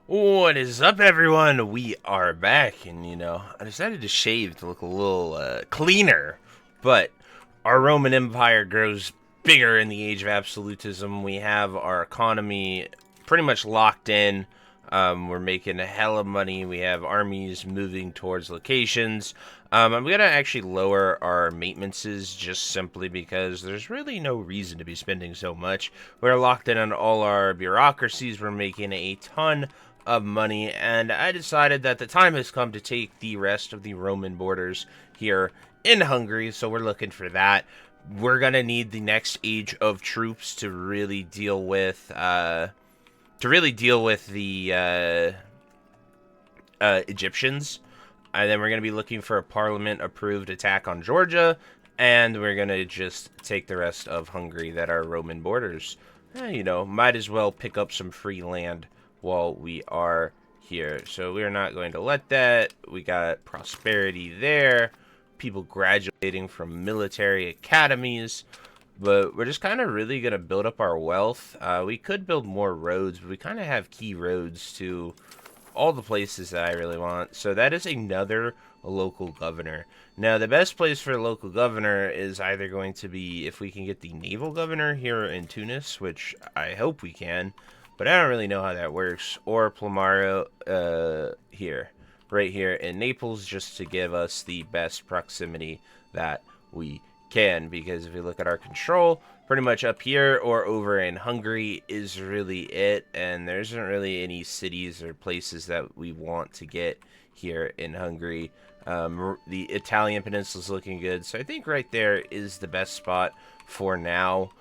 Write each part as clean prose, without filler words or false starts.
What is up, everyone? We are back, and I decided to shave to look a little cleaner. But our Roman Empire grows bigger in the age of absolutism. We have our economy pretty much locked in. We're making a hell of money. We have armies moving towards locations. I'm gonna actually lower our maintenances just simply because there's really no reason to be spending so much. We're locked in on all our bureaucracies. We're making a ton of money, and I decided that the time has come to take the rest of the Roman borders here in Hungary. So we're looking for that. We're gonna need the next age of troops to really deal with the Egyptians. And then we're going to be looking for a parliament-approved attack on Georgia, and we're going to just take the rest of Hungary that are Roman borders. Might as well pick up some free land while we are here. So we're not going to let that. We got prosperity there, people graduating from military academies. But we're just kind of really going to build up our wealth. We could build more roads, but we kind of have key roads to all the places that I really want. So that is another local governor. Now, the best place for a local governor is either going to be if we can get the naval governor here in Tunis, which I hope we can, but I don't really know how that works, or Plumaro here, right here in Naples, just to give us the best proximity that we can, because if we look at our control, pretty much up here or over in Hungary is really it, and there isn't really any cities or places that we want to get here in Hungary. The Italian peninsula is looking good, so I think right there is the best spot for now.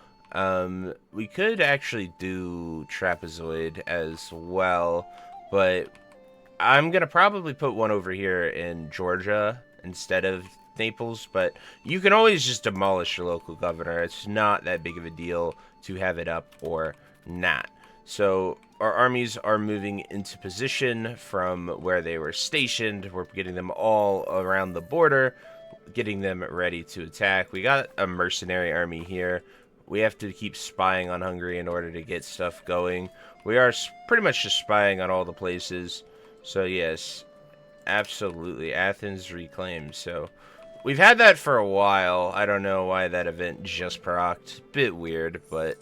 We could actually do trapezoid as well, but I'm gonna probably put one over here in Georgia instead of Naples, but you can always just demolish your local governor. It's not that big of a deal to have it up or not. So our armies are moving into position from where they were stationed. We're getting them all around the border, getting them ready to attack. We got a mercenary army here. We have to keep spying on Hungary in order to get stuff going. We are pretty much just spying on all the places. So yes, absolutely, Athens reclaimed. So we've had that for a while. I don't know why that event just procced. Bit weird, but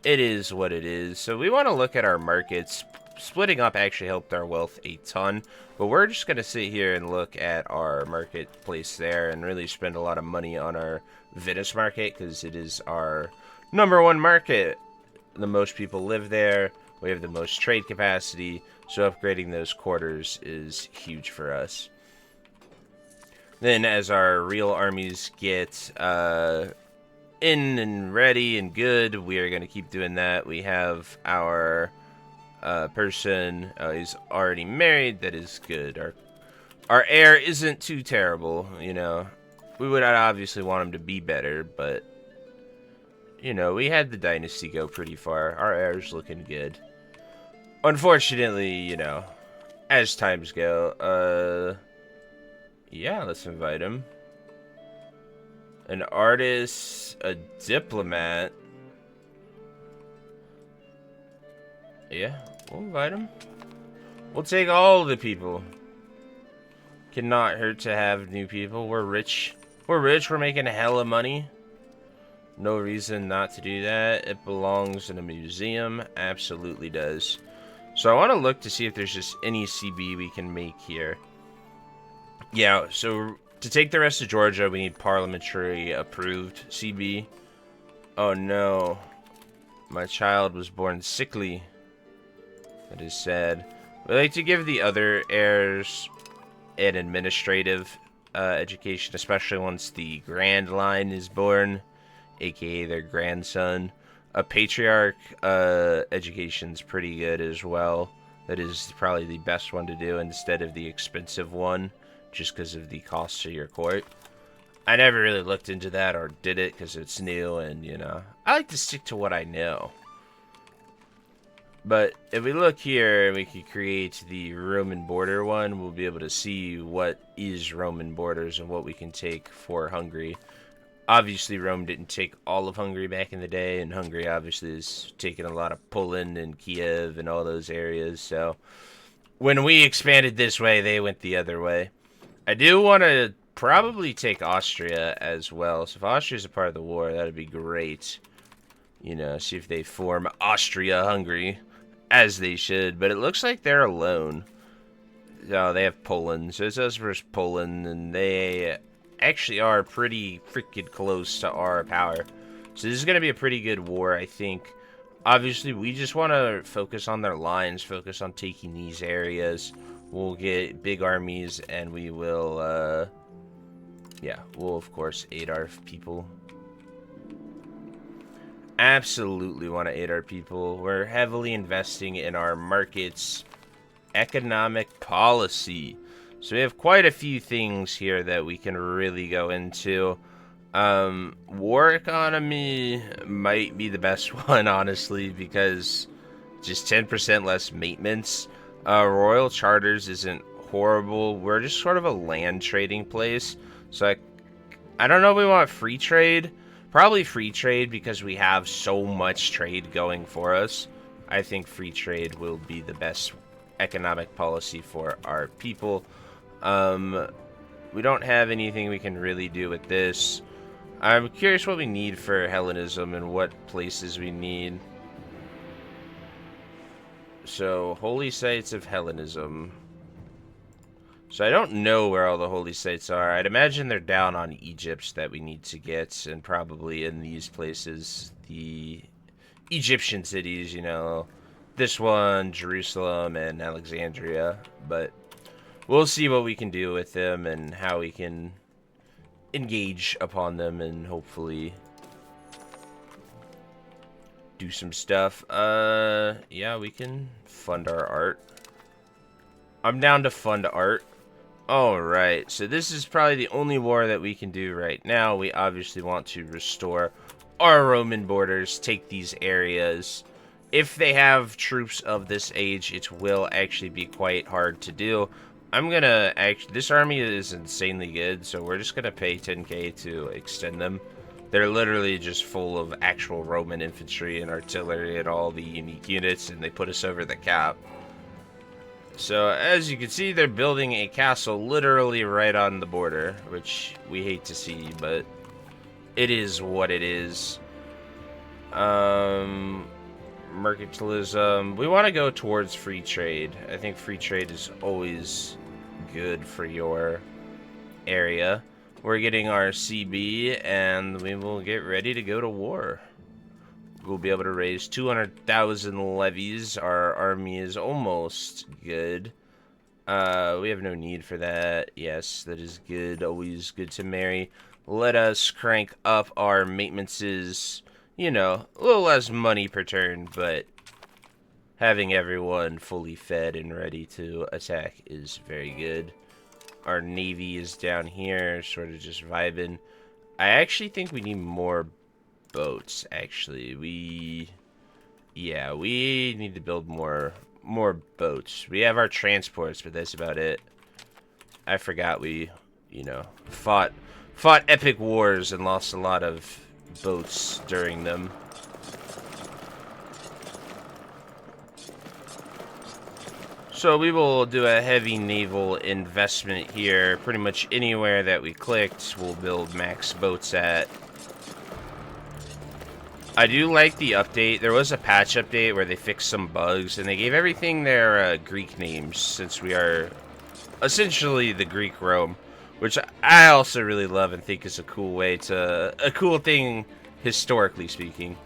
it is what it is. So we want to look at our markets. Splitting up actually helped our wealth a ton, but we're just going to sit here and look at our marketplace there and really spend a lot of money on our Venice market because it is our #1 market. The most people live there. We have the most trade capacity, so upgrading those quarters is huge for us. Then as our real armies get in and ready and good, we are going to keep doing that. We have our person, he's already married. That is good. Our heir isn't too terrible, We would obviously want him to be better, but, we had the dynasty go pretty far. Our heir's looking good. Unfortunately, as times go, yeah, let's invite him. An artist, a diplomat. Yeah, we'll invite him. We'll take all the people. Cannot hurt to have new people. We're rich. We're rich. We're making a hell of money. No reason not to do that. It belongs in a museum. Absolutely does. So I want to look to see if there's just any CB we can make here. Yeah, so to take the rest of Georgia, we need parliamentary approved CB. Oh no. My child was born sickly. That is sad. We like to give the other heirs an administrative education, especially once the grand line is born, aka their grandson. A patriarch education's pretty good as well. That is probably the best one to do instead of the expensive one, just because of the cost to your court. I never really looked into that or did it because it's new, and I like to stick to what I know. But if we look here, we could create the Roman border one. We'll be able to see what is Roman borders and what we can take for Hungary. Obviously, Rome didn't take all of Hungary back in the day, and Hungary obviously is taking a lot of Poland and Kiev and all those areas. So when we expanded this way, they went the other way. I do want to probably take Austria as well. So if Austria's a part of the war, that'd be great. You know, see if they form Austria-Hungary, as they should. But it looks like they're alone. No, they have Poland. So it's us versus Poland, and they actually are pretty freaking close to our power. So this is going to be a pretty good war, I think. Obviously, we just want to focus on their lines, focus on taking these areas. We'll get big armies, and we will, yeah, we'll, of course, aid our people. Absolutely want to aid our people. We're heavily investing in our markets. Economic policy. So we have quite a few things here that we can really go into. War economy might be the best one, honestly, because just 10% less maintenance. Royal charters isn't horrible. We're just sort of a land trading place. So I don't know if we want free trade. Probably free trade because we have so much trade going for us. I think free trade will be the best economic policy for our people. We don't have anything we can really do with this. I'm curious what we need for Hellenism and what places we need. So, holy sites of Hellenism. So I don't know where all the holy sites are. I'd imagine they're down on Egypt that we need to get, and probably in these places, the Egyptian cities, you know, this one, Jerusalem, and Alexandria, but we'll see what we can do with them and how we can engage upon them and hopefully do some stuff. Yeah, we can fund our art. I'm down to fund art. Alright, so this is probably the only war that we can do right now. We obviously want to restore our Roman borders, take these areas. If they have troops of this age, it will actually be quite hard to do. I'm gonna actually, this army is insanely good, so we're just gonna pay 10k to extend them. They're literally just full of actual Roman infantry and artillery and all the unique units, and they put us over the cap. So, as you can see, they're building a castle literally right on the border, which we hate to see, but it is what it is. Mercantilism. We want to go towards free trade. I think free trade is always good for your area. We're getting our CB, and we will get ready to go to war. We'll be able to raise 200,000 levies. Our army is almost good. We have no need for that. Yes, that is good. Always good to marry. Let us crank up our maintenances. You know, a little less money per turn, but having everyone fully fed and ready to attack is very good. Our navy is down here, sort of just vibing. I actually think we need more boats, actually. We need to build more boats. We have our transports, but that's about it. I forgot we, you know, fought epic wars and lost a lot of boats during them. So we will do a heavy naval investment here. Pretty much anywhere that we clicked, we'll build max boats at. I do like the update. There was a patch update where they fixed some bugs, and they gave everything their Greek names, since we are essentially the Greek Rome, which I also really love and think is a cool thing historically speaking.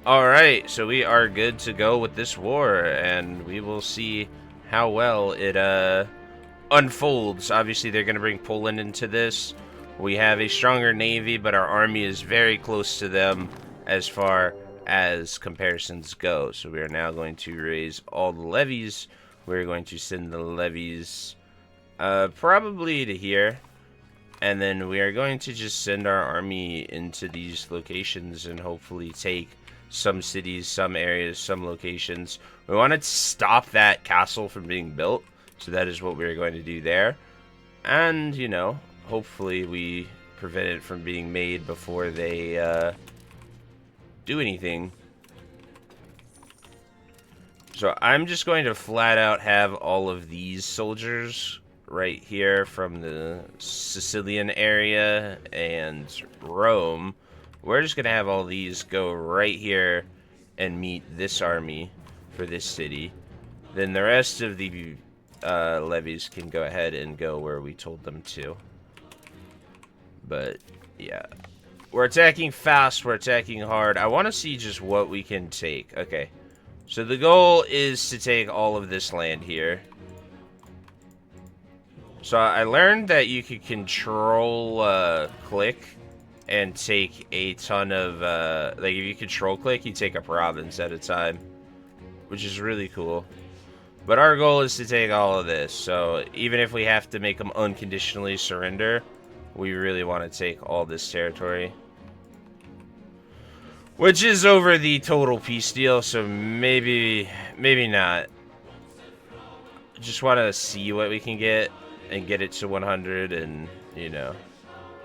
Alright, so we are good to go with this war, and we will see how well it unfolds. Obviously, they're going to bring Poland into this. We have a stronger navy, but our army is very close to them as far as comparisons go. So we are now going to raise all the levies. We're going to send the levies probably to here. And then we are going to just send our army into these locations and hopefully take some cities, some areas, some locations. We want to stop that castle from being built. So that is what we're going to do there. And, you know, hopefully we prevent it from being made before they do anything. So I'm just going to flat out have all of these soldiers right here from the Sicilian area and Rome. We're just going to have all these go right here and meet this army for this city. Then the rest of the levies can go ahead and go where we told them to. But, yeah. We're attacking fast, we're attacking hard. I want to see just what we can take. Okay. So the goal is to take all of this land here. So I learned that you could control click and take a ton of, like if you control click, you take a province at a time, which is really cool. But our goal is to take all of this, so even if we have to make them unconditionally surrender, we really want to take all this territory. Which is over the total peace deal, so maybe not. Just want to see what we can get and get it to 100 and, you know,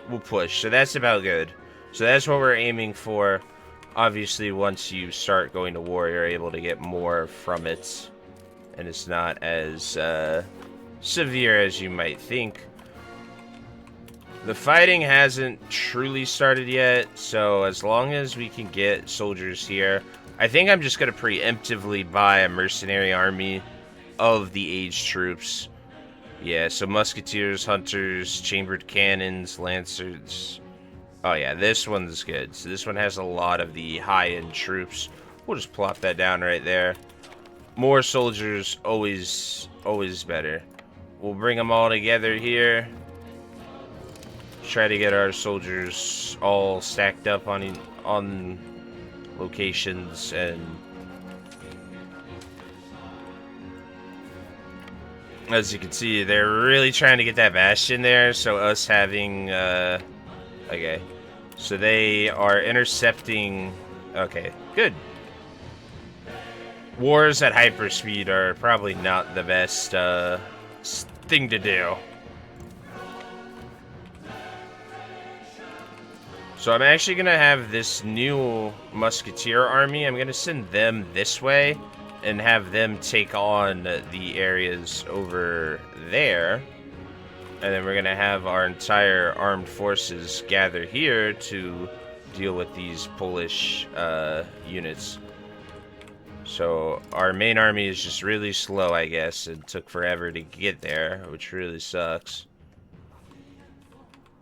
we'll push. So that's about good. So that's what we're aiming for. Obviously, once you start going to war, you're able to get more from it. And it's not as severe as you might think. The fighting hasn't truly started yet, so as long as we can get soldiers here, I think I'm just going to preemptively buy a mercenary army of the aged troops. Yeah, so musketeers, hunters, chambered cannons, lancers. Oh yeah, this one's good. So this one has a lot of the high-end troops. We'll just plop that down right there. More soldiers, always better. We'll bring them all together here. Try to get our soldiers all stacked up on locations, and as you can see, they're really trying to get that bastion there. So us having okay, so they are intercepting. Okay, good. Wars at hyperspeed are probably not the best thing to do. So I'm actually going to have this new musketeer army. I'm going to send them this way and have them take on the areas over there. And then we're going to have our entire armed forces gather here to deal with these Polish units. So our main army is just really slow, I guess. It took forever to get there, which really sucks.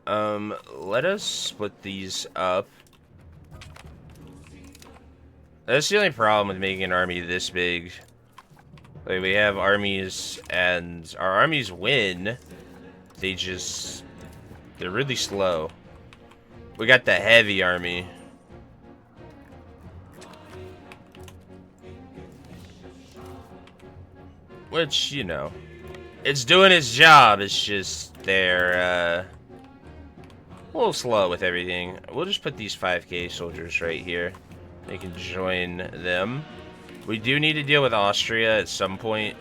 Let us split these up. That's the only problem with making an army this big. Like, we have armies, and our armies win. They're really slow. We got the heavy army. Which, you know, it's doing its job. It's just they're, a little slow with everything. We'll just put these 5k soldiers right here. They can join them. We do need to deal with Austria at some point,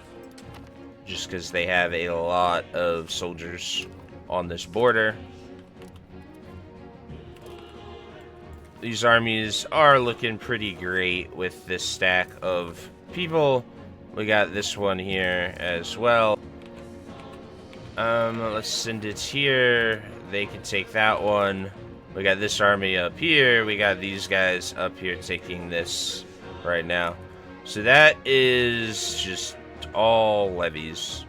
just because they have a lot of soldiers on this border. These armies are looking pretty great with this stack of people. We got this one here as well. Let's send it here. They can take that one. We got this army up here. We got these guys up here taking this right now. So that is just all levies.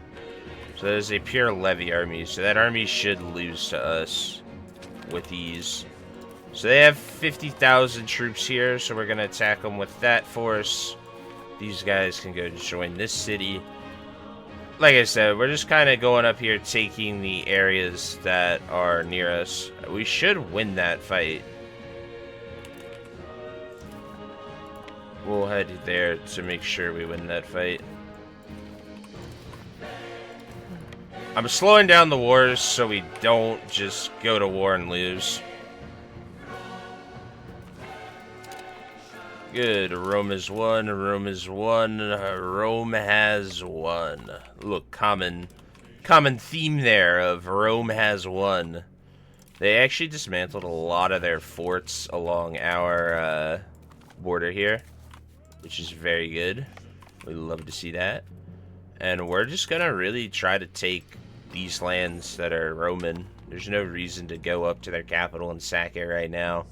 So that is a pure levy army. So that army should lose to us with ease. So they have 50,000 troops here. So we're going to attack them with that force. These guys can go join this city. Like I said, we're just kind of going up here taking the areas that are near us. We should win that fight. We'll head there to make sure we win that fight. I'm slowing down the wars so we don't just go to war and lose. Good. Rome is won. Rome is won. Rome has won. Look, common theme there of Rome has won. They actually dismantled a lot of their forts along our border here, which is very good. We love to see that. And we're just gonna really try to take these lands that are Roman. There's no reason to go up to their capital and sack it right now.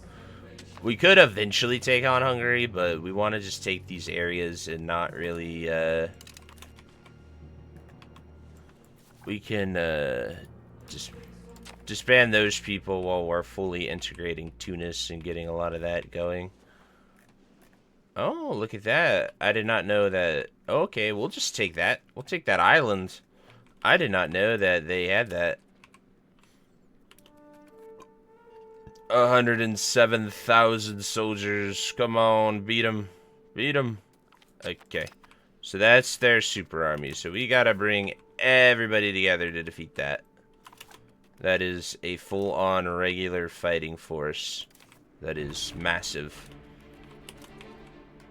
We could eventually take on Hungary, but we want to just take these areas and not really, we can, just disband those people while we're fully integrating Tunis and getting a lot of that going. Oh, look at that. I did not know that. Okay, we'll just take that. We'll take that island. I did not know that they had that. 107,000 soldiers. Come on, beat them. Beat them. Okay. So that's their super army. So we gotta bring everybody together to defeat that. That is a full-on regular fighting force. That is massive.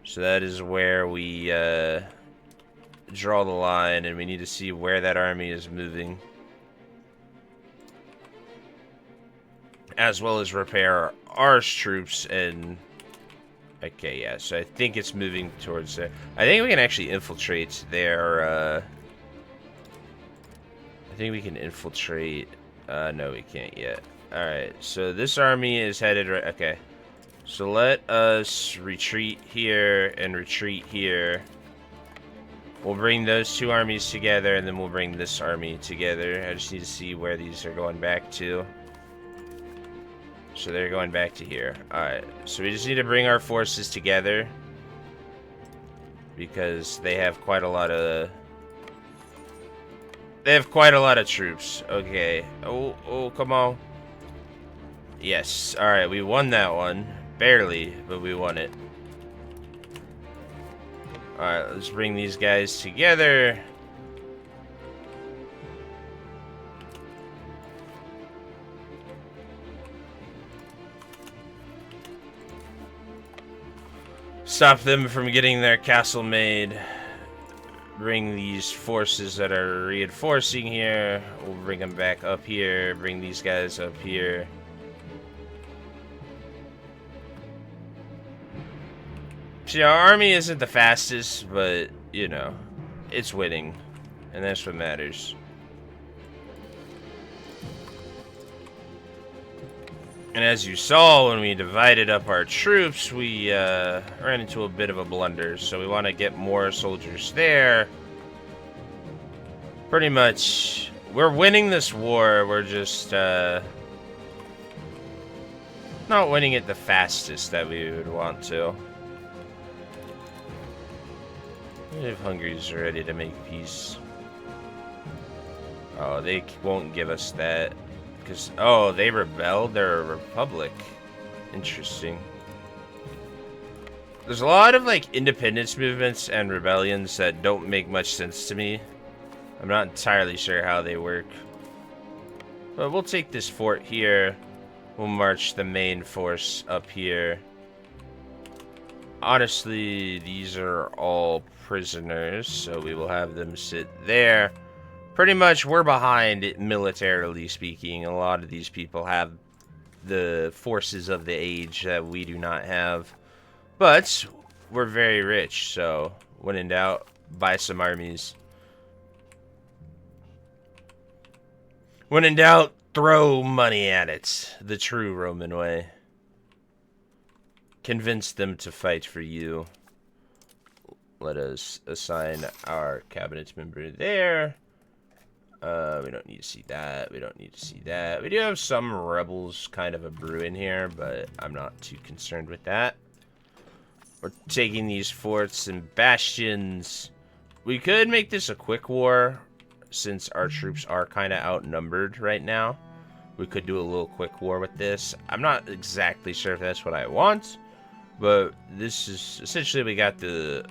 So that is where we draw the line, and we need to see where that army is moving. As well as repair our troops and... Okay, yeah, so I think it's moving towards there. I think we can actually infiltrate their, I think we can infiltrate... no, we can't yet. Alright, so this army is headed right... Okay. So let us retreat here and retreat here. We'll bring those two armies together, and then we'll bring this army together. I just need to see where these are going back to. So they're going back to here. Alright, so we just need to bring our forces together, because they have quite a lot of... They have quite a lot of troops. Okay. Oh, come on. Yes. Alright, we won that one. Barely, but we won it. Alright, let's bring these guys together. Stop them from getting their castle made. Bring these forces that are reinforcing here. We'll bring them back up here. Bring these guys up here. See, our army isn't the fastest, but, you know, it's winning. And that's what matters. And as you saw, when we divided up our troops, we ran into a bit of a blunder. So we want to get more soldiers there. Pretty much, we're winning this war. We're just not winning it the fastest that we would want to. If Hungary's ready to make peace. Oh, they won't give us that. Because, oh, they rebelled? They're a republic. Interesting. There's a lot of, like, independence movements and rebellions that don't make much sense to me. I'm not entirely sure how they work. But we'll take this fort here. We'll march the main force up here. Honestly, these are all prisoners, so we will have them sit there. Pretty much, we're behind it militarily speaking. A lot of these people have the forces of the age that we do not have. But we're very rich, so when in doubt, buy some armies. When in doubt, throw money at it. The true Roman way. Convince them to fight for you. Let us assign our cabinet member there. We don't need to see that. We don't need to see that. We do have some rebels kind of a brewing here, but I'm not too concerned with that. We're taking these forts and bastions. We could make this a quick war, since our troops are kind of outnumbered right now. We could do a little quick war with this. I'm not exactly sure if that's what I want, but this is essentially we got the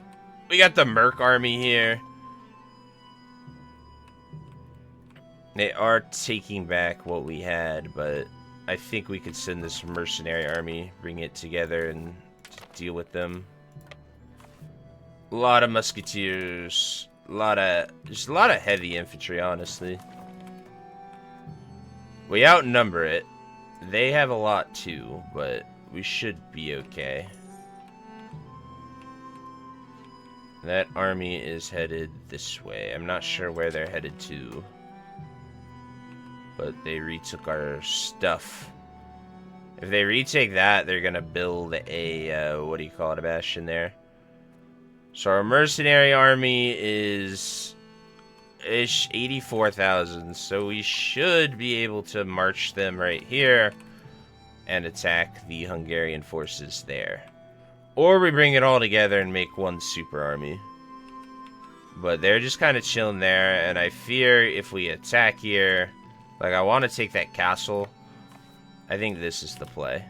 Merc army here. They are taking back what we had, but I think we could send this mercenary army, bring it together, and deal with them. A lot of musketeers, just a lot of heavy infantry, honestly. We outnumber it, They have a lot too, but we should be okay. That army is headed this way. I'm not sure where they're headed to, but they retook our stuff. If they retake that, they're gonna build a, what do you call it, a bastion there. So our mercenary army is 84,000, so we should be able to march them right here and attack the Hungarian forces there. Or we bring it all together and make one super army. But they're just kind of chilling there, and I fear if we attack here, like I want to take that castle. I think this is the play.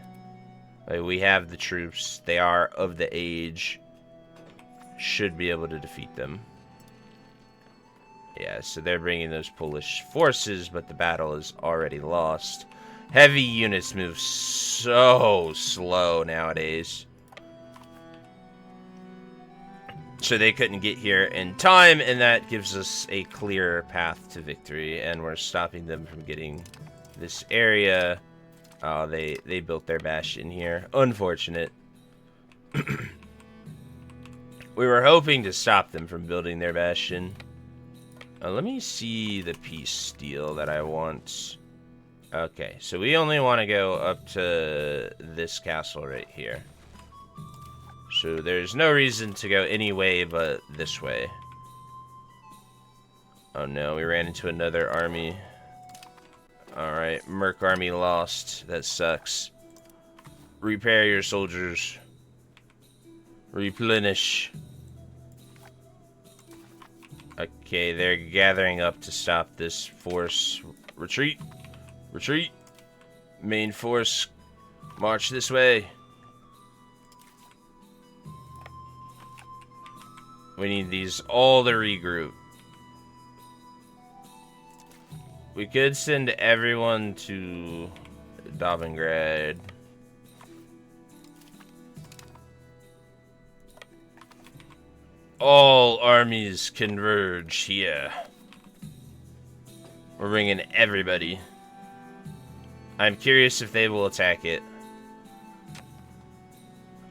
Like, we have the troops, they are of the age, should be able to defeat them. Yeah, so they're bringing those Polish forces, but the battle is already lost. Heavy units move so slow nowadays. So they couldn't get here in time, and that gives us a clear path to victory, and we're stopping them from getting this area. Oh, they built their bastion here. Unfortunate. We were hoping to stop them from building their bastion. Let me see the peace deal that I want. Okay, so we only want to go up to this castle right here. So there's no reason to go any way but this way. Oh no, we ran into another army. Alright, Merc army lost. That sucks. Repair your soldiers. Replenish. Okay, they're gathering up to stop this force. Retreat. Retreat. Main force. March this way. We need these all to regroup. We could send everyone to Davingrad. All armies converge here. We're bringing everybody. I'm curious if they will attack it.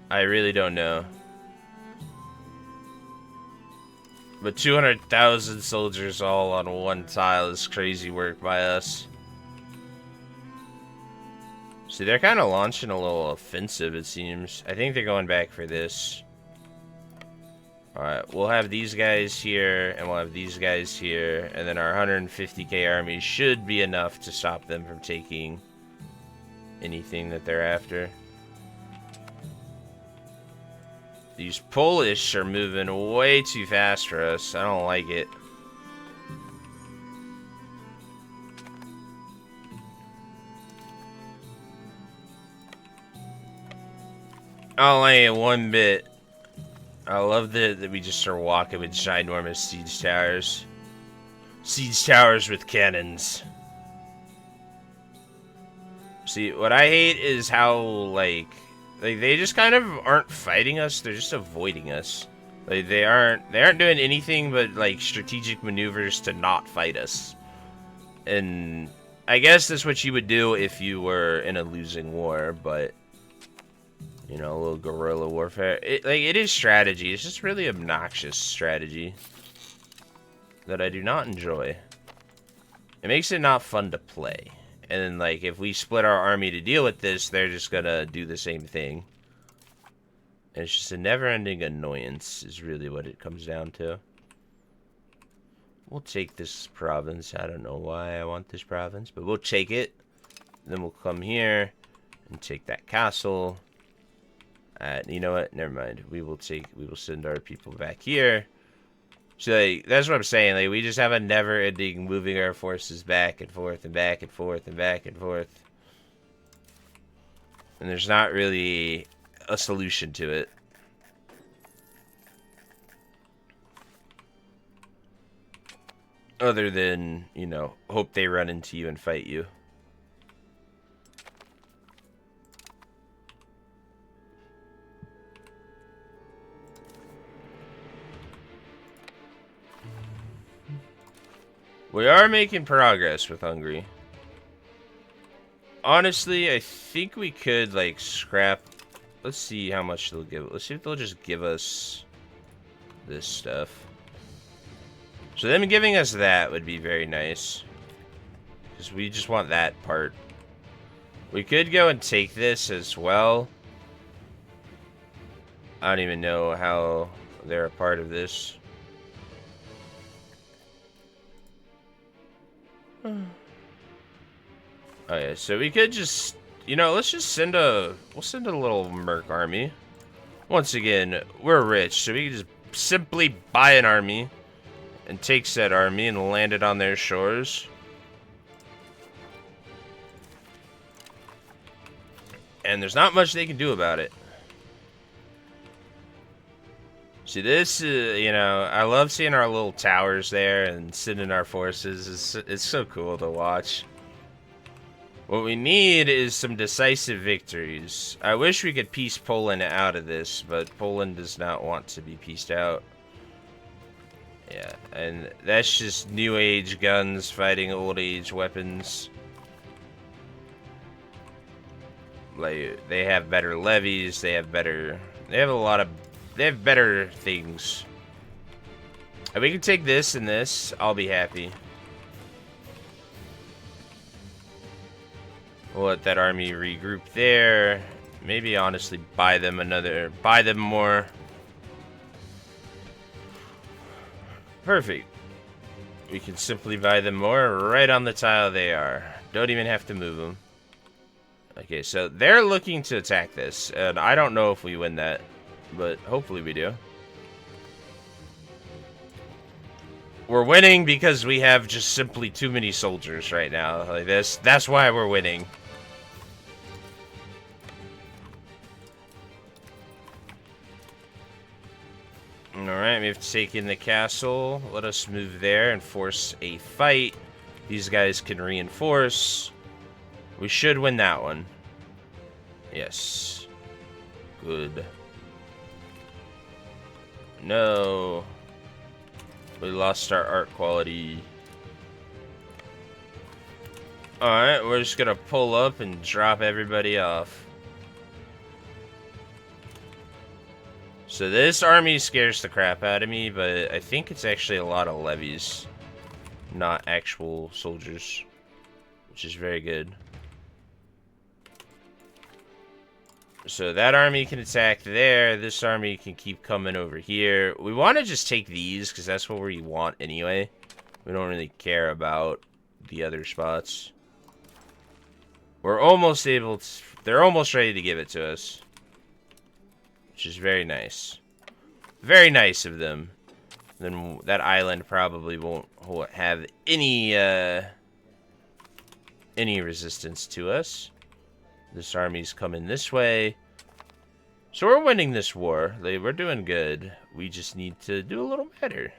I really don't know. But 200,000 soldiers all on one tile is crazy work by us. See, they're kind of launching a little offensive, it seems. I think they're going back for this. Alright, we'll have these guys here, and we'll have these guys here, and then our 150k army should be enough to stop them from taking anything that they're after. These Polish are moving way too fast for us. I don't like it. I don't like it one bit. I love that we just are walking with ginormous siege towers. Siege towers with cannons. See, what I hate is how, like, they just kind of aren't fighting us, they're just avoiding us. Like, they aren't doing anything but, like, strategic maneuvers to not fight us. And I guess that's what you would do if you were in a losing war, but, you know, a little guerrilla warfare. It is strategy, it's just really obnoxious strategy that I do not enjoy. It makes it not fun to play. And then, like, if we split our army to deal with this, they're just gonna do the same thing. And it's just a never-ending annoyance is really what it comes down to. We'll take this province. I don't know why I want this province, but we'll take it. Then we'll come here and take that castle. You know what? Never mind. We will send our people back here. So, like, that's what I'm saying. Like, we just have a never-ending moving our forces back and forth and back and forth and back and forth. And there's not really a solution to it. Other than, you know, hope they run into you and fight you. We are making progress with Hungary. Honestly, I think we could, like, scrap... Let's see how much they'll give. Let's see if they'll just give us this stuff. So them giving us that would be very nice. Because we just want that part. We could go and take this as well. I don't even know how they're a part of this. Oh yeah, so we could just, you know, let's just send a, we'll send a little merc army. Once again, we're rich, so we can just simply buy an army and take said army and land it on their shores. And there's not much they can do about it. See, this, you know, I love seeing our little towers there and sending our forces. It's so cool to watch. What we need is some decisive victories. I wish we could piece Poland out of this, but Poland does not want to be pieced out. Yeah, and that's just new age guns fighting old age weapons. Like, they have better levies, they have better things. If we can take this and this, I'll be happy. We'll let that army regroup there. Maybe honestly buy them more. Perfect. We can simply buy them more right on the tile they are. Don't even have to move them. Okay, so they're looking to attack this, and I don't know if we win that, but hopefully we do. We're winning because we have just simply too many soldiers right now. Like this, that's why we're winning. Alright, we've taken the castle. Let us move there and force a fight. These guys can reinforce. We should win that one. Yes. Good. No. We lost our art quality. Alright, we're just gonna pull up and drop everybody off. So this army scares the crap out of me, but I think it's actually a lot of levies, not actual soldiers, which is very good. So that army can attack there. This army can keep coming over here. We want to just take these because that's what we want anyway. We don't really care about the other spots. We're almost able to... They're almost ready to give it to us, which is very nice. Very nice of them. Then that island probably won't have any resistance to us. This army's coming this way. So we're winning this war. We're doing good. We just need to do a little better.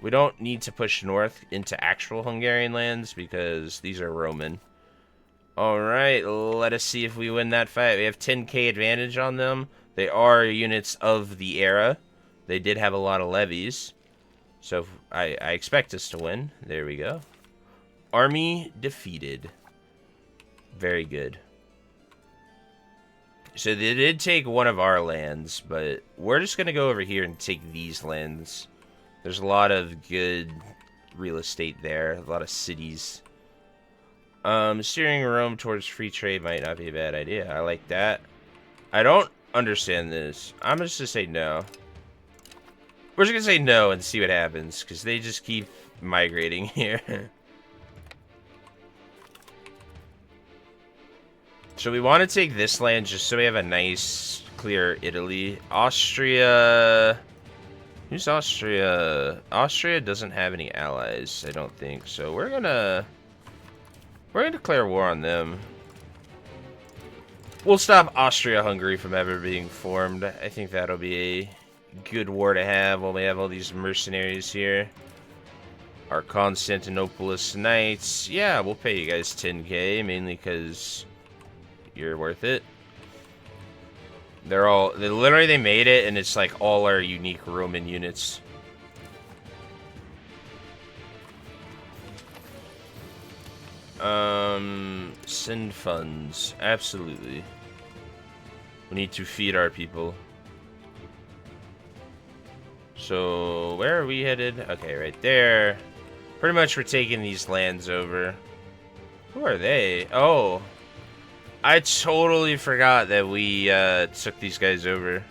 We don't need to push north into actual Hungarian lands because these are Roman. Alright, let us see if we win that fight. We have 10k advantage on them. They are units of the era. They did have a lot of levies. So I expect us to win. There we go. Army defeated. Very good. So they did take one of our lands, but we're just going to go over here and take these lands. There's a lot of good real estate there. A lot of cities. Steering Rome towards free trade might not be a bad idea. I like that. I don't understand this. I'm just going to say no. We're just going to say no and see what happens, because they just keep migrating here. So we want to take this land just so we have a nice, clear Italy. Austria... Who's Austria? Austria doesn't have any allies, I don't think. So we're gonna declare war on them. We'll stop Austria-Hungary from ever being formed. I think that'll be a good war to have while we have all these mercenaries here. Our Constantinopolis Knights. Yeah, we'll pay you guys 10k, mainly because you're worth it. They literally made it, and it's like all our unique Roman units. Send funds. Absolutely. We need to feed our people. So, where are we headed? Okay, right there. Pretty much we're taking these lands over. Who are they? Oh. I totally forgot that we took these guys over.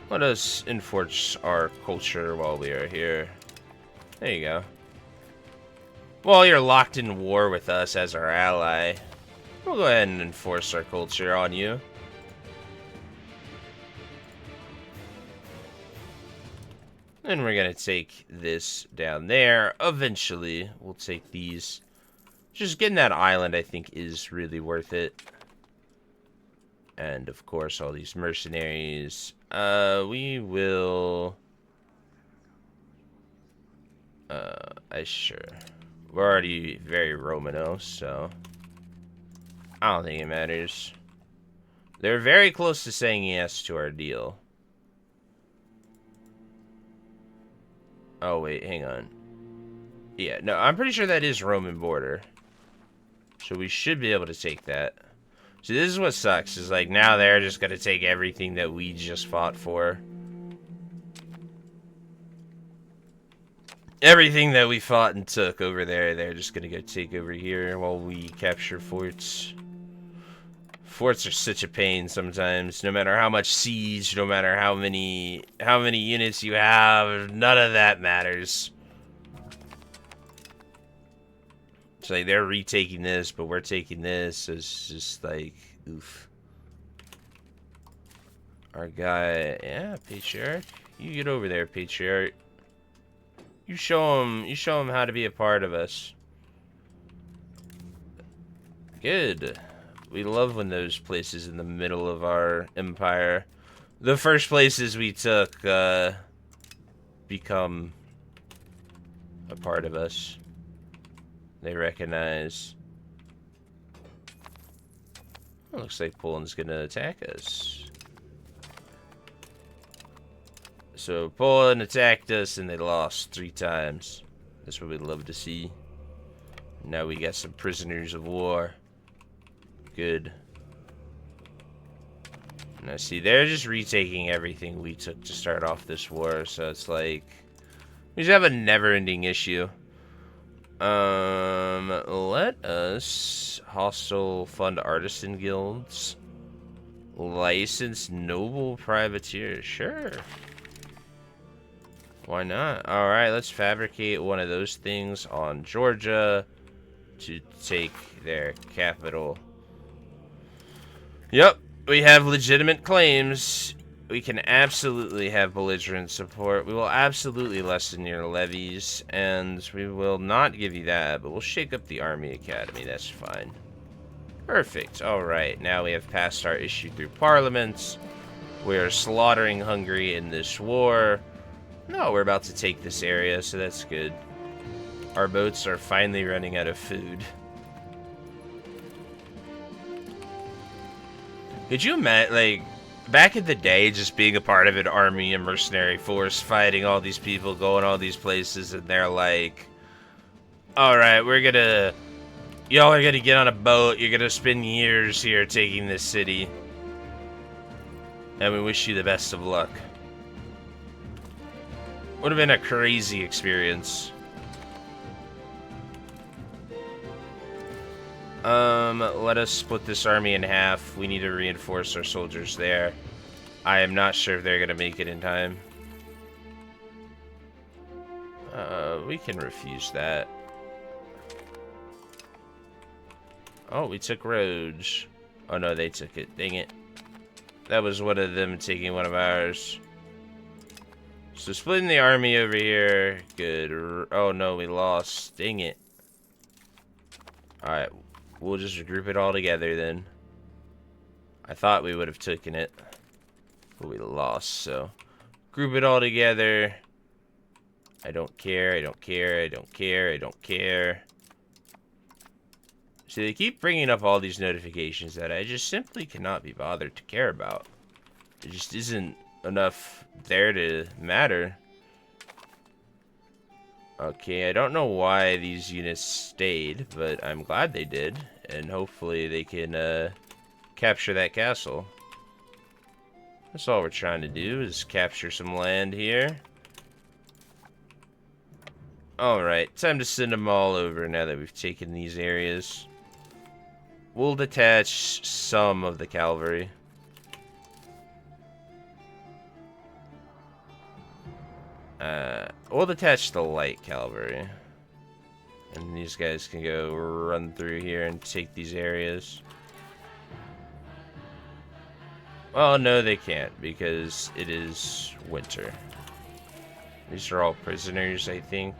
Let us enforce our culture while we are here. There you go. Well, you're locked in war with us as our ally. We'll go ahead and enforce our culture on you. And we're gonna take this down there. Eventually, we'll take these. Just getting that island, I think, is really worth it. And, of course, all these mercenaries. We will... sure. We're already very Romano, so... I don't think it matters. They're very close to saying yes to our deal. Oh, wait, hang on. Yeah, no, I'm pretty sure that is Roman border. So we should be able to take that. So this is what sucks, is like now they're just gonna take everything that we just fought for. Everything that we fought and took over there, they're just gonna go take over here while we capture forts. Forts are such a pain sometimes. No matter how much siege, no matter how many units you have, none of that matters. It's like they're retaking this, but we're taking this. So it's just like, oof. Our guy, yeah, Patriarch. You get over there, Patriarch. You show him how to be a part of us. Good. We love when those places in the middle of our empire, the first places we took, become a part of us. They recognize. It looks like Poland's gonna attack us. So Poland attacked us and they lost 3 times. That's what we'd love to see. Now we got some prisoners of war. Good. Now see, they're just retaking everything we took to start off this war, so it's like we just have a never-ending issue. Let us hostile fund artisan guilds. License noble privateers. Sure. Why not? Alright, let's fabricate one of those things on Georgia to take their capital. Yep, we have legitimate claims. We can absolutely have belligerent support. We will absolutely lessen your levies, and we will not give you that, but we'll shake up the Army Academy. That's fine. Perfect. Alright, now we have passed our issue through parliaments. We are slaughtering Hungary in this war. No, we're about to take this area, so that's good. Our boats are finally running out of food. Could you imagine, like, back in the day, just being a part of an army and mercenary force, fighting all these people, going all these places, and they're like, alright, y'all are gonna get on a boat, you're gonna spend years here taking this city. And we wish you the best of luck. Would have been a crazy experience. Let us split this army in half. We need to reinforce our soldiers there. I am not sure if they're gonna make it in time. We can refuse that. Oh, we took Rhodes. Oh no, they took it. Dang it. That was one of them taking one of ours. So splitting the army over here. Good. Oh no, we lost. Dang it. Alright. We'll just group it all together then. I thought we would have taken it. But we lost, so. Group it all together. I don't care, I don't care, I don't care, I don't care. See, they keep bringing up all these notifications that I just simply cannot be bothered to care about. There just isn't enough there to matter. Okay, I don't know why these units stayed, but I'm glad they did. And hopefully they can capture that castle. That's all we're trying to do, is capture some land here. Alright, time to send them all over now that we've taken these areas. We'll detach some of the cavalry. We'll detach the light cavalry. And these guys can go run through here and take these areas. Well, no, they can't, because it is winter. These are all prisoners, I think.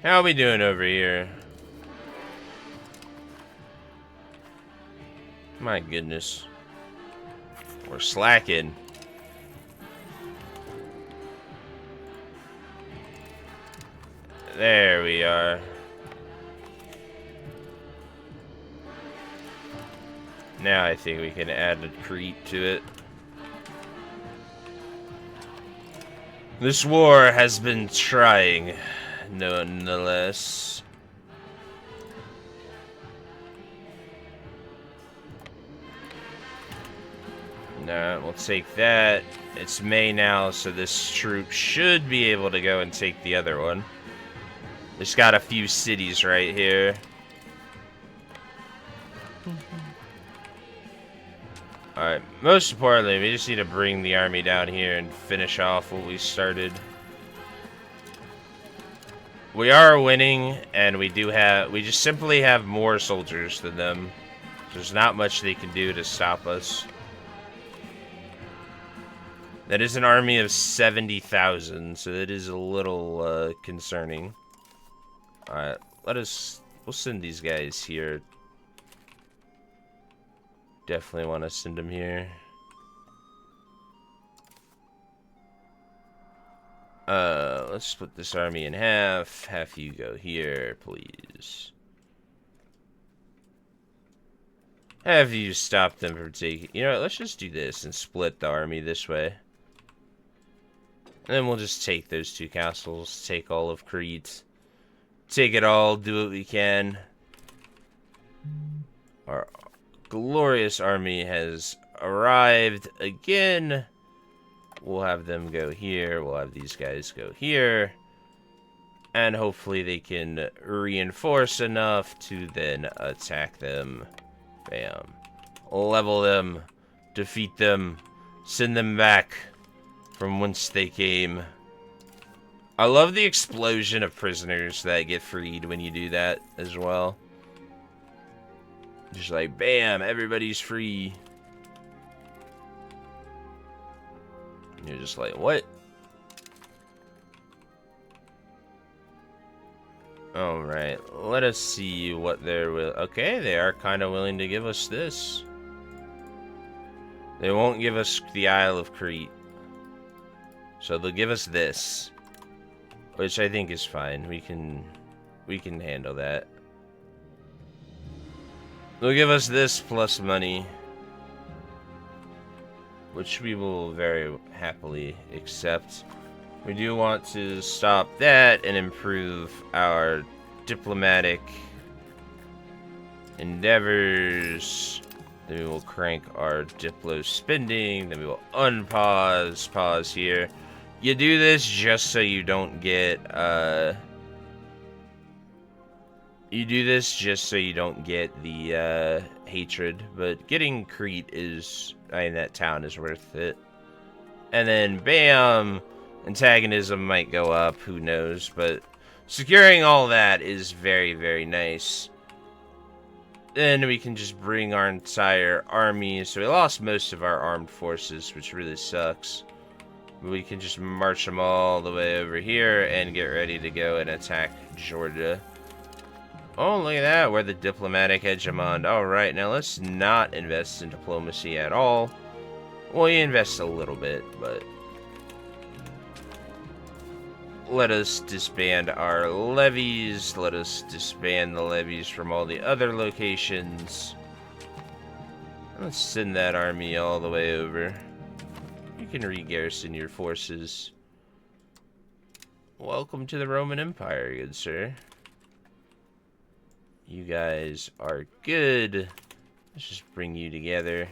How are we doing over here? My goodness. We're slacking. There we are. Now I think we can add a Crete to it. This war has been trying, nonetheless. No, we'll take that. It's May now, so this troop should be able to go and take the other one. It's got a few cities right here. Alright, most importantly, we just need to bring the army down here and finish off what we started. We are winning, and we just simply have more soldiers than them. There's not much they can do to stop us. That is an army of 70,000, so that is a little concerning. Alright, we'll send these guys here. Definitely want to send them here. Let's split this army in half. Half you go here, please. Have you stop them from taking... You know what, let's just do this and split the army this way. And then we'll just take those two castles, take all of Crete. Take it all, do what we can. Our glorious army has arrived again. We'll have them go here. We'll have these guys go here. And hopefully they can reinforce enough to then attack them. Bam. Level them. Defeat them. Send them back from whence they came. I love the explosion of prisoners that get freed when you do that as well. Just like, bam, everybody's free. You're just like, what? Alright, let us see what they're okay, they are kind of willing to give us this. They won't give us the Isle of Crete. So they'll give us this. Which I think is fine. We can handle that. They'll give us this plus money, which we will very happily accept. We do want to stop that and improve our diplomatic endeavors. Then we will crank our diplo spending. Then we will unpause, pause here. You do this just so you don't get, you do this just so you don't get the, hatred. But getting Crete is, I mean, that town is worth it. And then, bam! Antagonism might go up, who knows. But securing all that is very, very nice. Then we can just bring our entire army. So we lost most of our armed forces, which really sucks. We can just march them all the way over here and get ready to go and attack Georgia. Oh, look at that. We're the diplomatic hegemon. Alright, now let's not invest in diplomacy at all. Well, you invest a little bit, but... let us disband our levies. Let us disband the levies from all the other locations. Let's send that army all the way over. You can re-garrison your forces. Welcome to the Roman Empire, good sir. You guys are good. Let's just bring you together.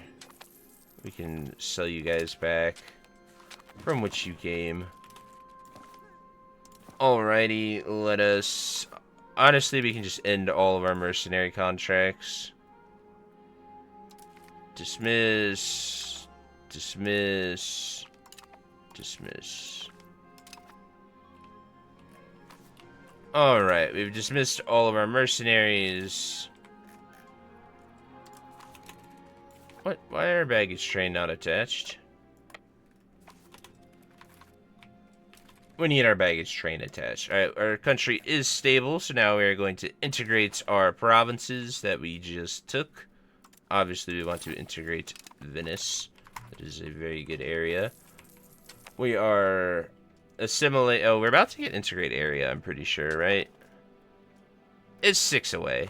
We can sell you guys back from which you came. Alrighty, let us... Honestly, we can just end all of our mercenary contracts. Dismiss. Dismiss. Dismiss. Alright, we've dismissed all of our mercenaries. What? Why are our baggage train not attached? We need our baggage train attached. Alright, our country is stable, so now we are going to integrate our provinces that we just took. Obviously, we want to integrate Venice. That is a very good area. We are assimilate. Oh, we're about to get integrate area, I'm pretty sure, right? It's 6 away.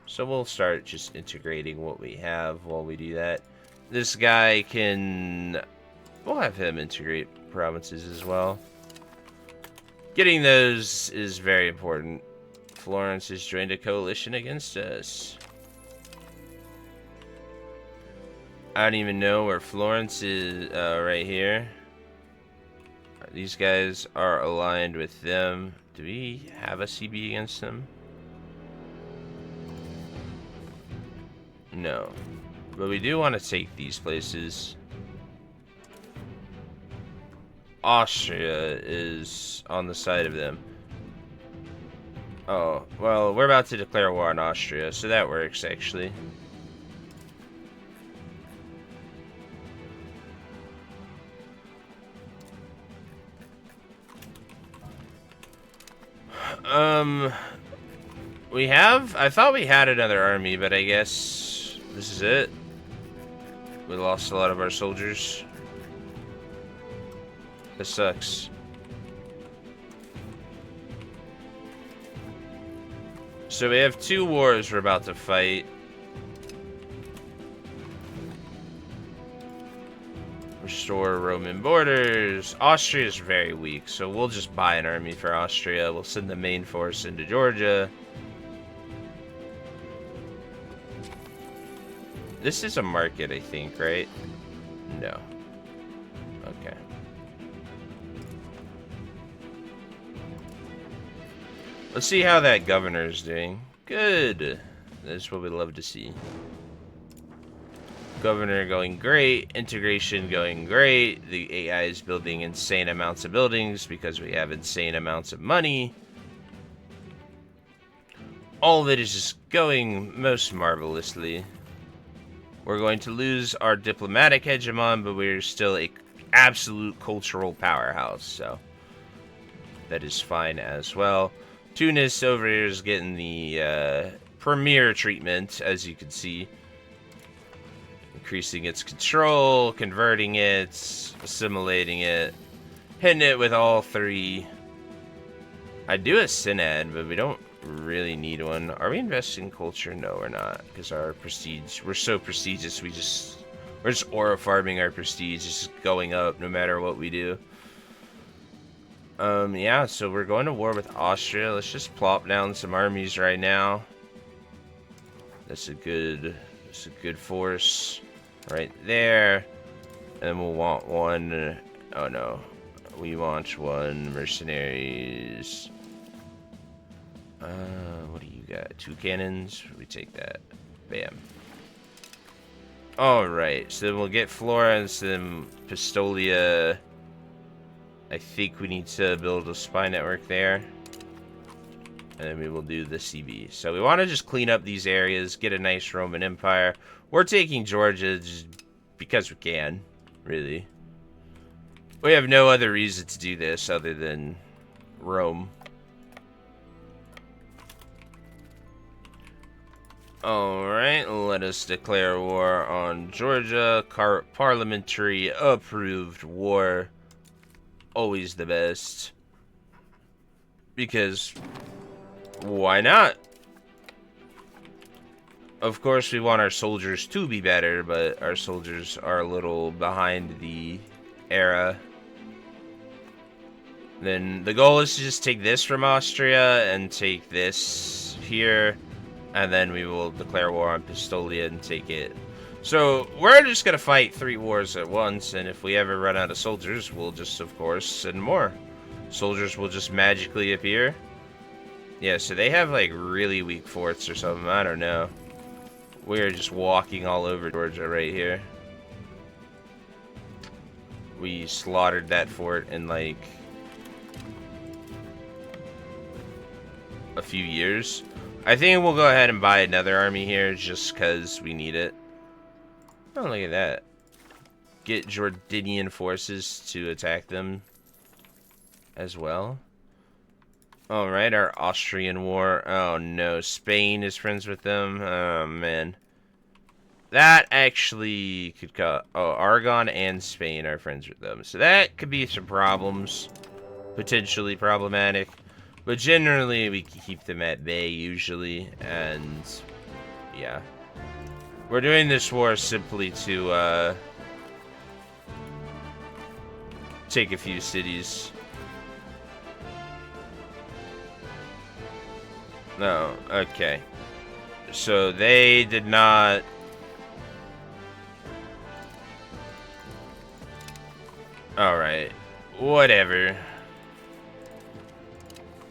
So we'll start just integrating what we have while we do that. This guy can... We'll have him integrate provinces as well. Getting those is very important. Florence has joined a coalition against us. I don't even know where Florence is. Right here. These guys are aligned with them. Do we have a CB against them? No. But we do want to take these places. Austria is on the side of them. Oh, well, we're about to declare war on Austria, so that works, actually. We have? I thought we had another army, but I guess this is it. We lost a lot of our soldiers. This sucks. So we have 2 wars we're about to fight. Restore Roman borders. Austria is very weak, so we'll just buy an army for Austria. We'll send the main force into Georgia. This is a market, I think, right? No. Okay. Let's see how that governor is doing. Good. That's what we love to see. Governor going great. Integration going great. The AI is building insane amounts of buildings because we have insane amounts of money. All of it is just going most marvelously. We're going to lose our diplomatic hegemon, but we're still an absolute cultural powerhouse, so that is fine as well. Tunis over here is getting the premier treatment, as you can see. Increasing its control, converting it, assimilating it, hitting it with all 3. I do a synod, but we don't really need one. Are we investing in culture? No, we're not, because our prestige, we're so prestigious, we're just aura farming our prestige. It's just going up no matter what we do. Yeah, so we're going to war with Austria. Let's just plop down some armies right now. That's a good force right there. And we'll want 1. Oh no, we want 1 mercenaries. What do you got? 2 cannons? We take that. Bam. Alright, so then we'll get Florence, then Pistoia. I think we need to build a spy network there. And then we will do the CB. So we want to just clean up these areas, get a nice Roman Empire. We're taking Georgia just because we can, really. We have no other reason to do this other than Rome. Alright, let us declare war on Georgia. Parliamentary approved war. Always the best. Because, why not? Of course, we want our soldiers to be better, but our soldiers are a little behind the era. Then the goal is to just take this from Austria and take this here, and then we will declare war on Pistoia and take it. So we're just gonna fight 3 wars at once, and if we ever run out of soldiers, we'll just, of course, send more. Soldiers will just magically appear. Yeah, so they have like really weak forts or something, I don't know. We're just walking all over Georgia right here. We slaughtered that fort in like a few years. I think we'll go ahead and buy another army here just because we need it. Oh, look at that. Get Jordanian forces to attack them as well. Alright, our Austrian war. Oh no, Spain is friends with them. Oh man. That actually could cut. Oh, Aragon and Spain are friends with them. So that could be some problems. Potentially problematic. But generally, we can keep them at bay usually. And yeah. We're doing this war simply to take a few cities. No, okay. So they did not... Alright, whatever.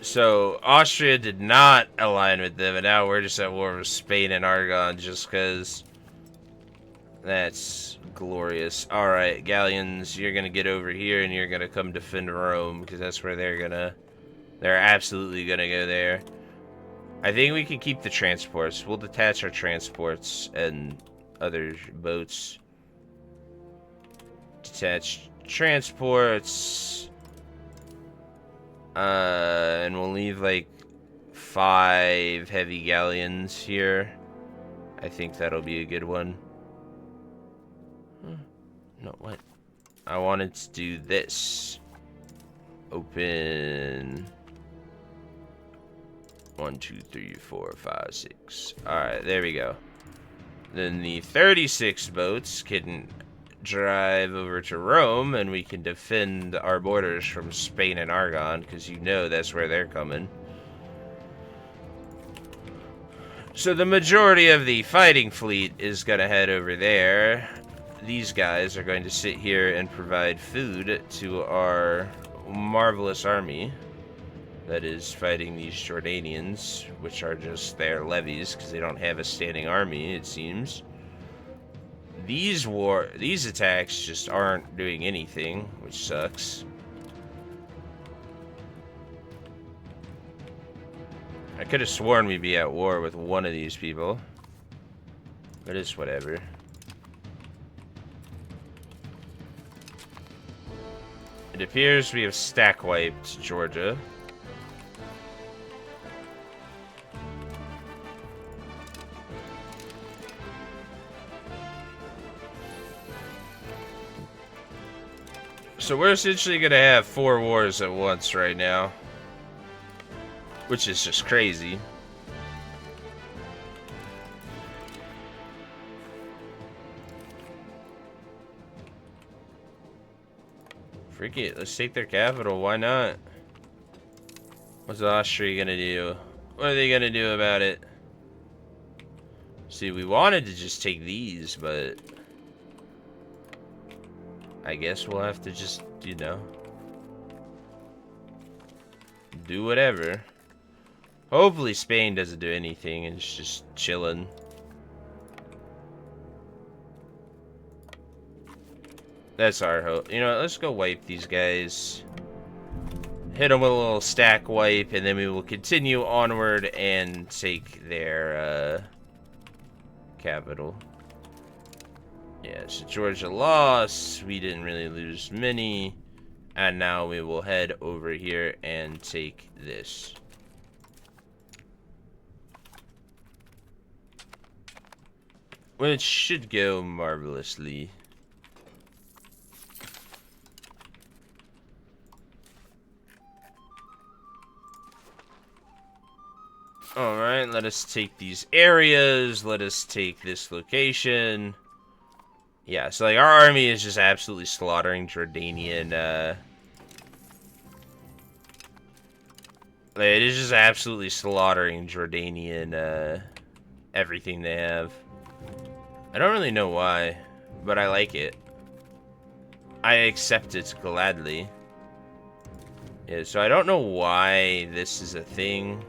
So, Austria did not align with them, and now we're just at war with Spain and Aragon just because... That's glorious. Alright, Galleons, you're gonna get over here and you're gonna come defend Rome, because that's where they're gonna... They're absolutely gonna go there. I think we can keep the transports. We'll detach our transports and other boats. Detach transports. And we'll leave like 5 heavy galleons here. I think that'll be a good one. No, what? I wanted to do this. Open... 1, 2, 3, 4, 5, 6. Alright, there we go. Then the 36 boats can drive over to Rome, and we can defend our borders from Spain and Aragon, because you know that's where they're coming. So the majority of the fighting fleet is going to head over there. These guys are going to sit here and provide food to our marvelous army that is fighting these Jordanians, which are just their levies, because they don't have a standing army, it seems. These attacks just aren't doing anything, which sucks. I could have sworn we'd be at war with one of these people, but it's whatever. It appears we have stack wiped Georgia. So we're essentially gonna have 4 wars at once right now, which is just crazy. Freak it, let's take their capital, why not? What's Austria gonna do? What are they gonna do about it? See, we wanted to just take these, but I guess we'll have to just, you know, do whatever. Hopefully Spain doesn't do anything and it's just chilling. That's our hope. You know, let's go wipe these guys. Hit them with a little stack wipe, and then we will continue onward and take their capital. Yeah, so Georgia lost. We didn't really lose many. And now we will head over here and take this. Which should go marvelously. Alright, let us take these areas. Let us take this location. Yeah, so like our army is just absolutely slaughtering Jordanian, it is just absolutely slaughtering Jordanian, everything they have. I don't really know why, but I like it. I accept it gladly. Yeah, so I don't know why this is a thing,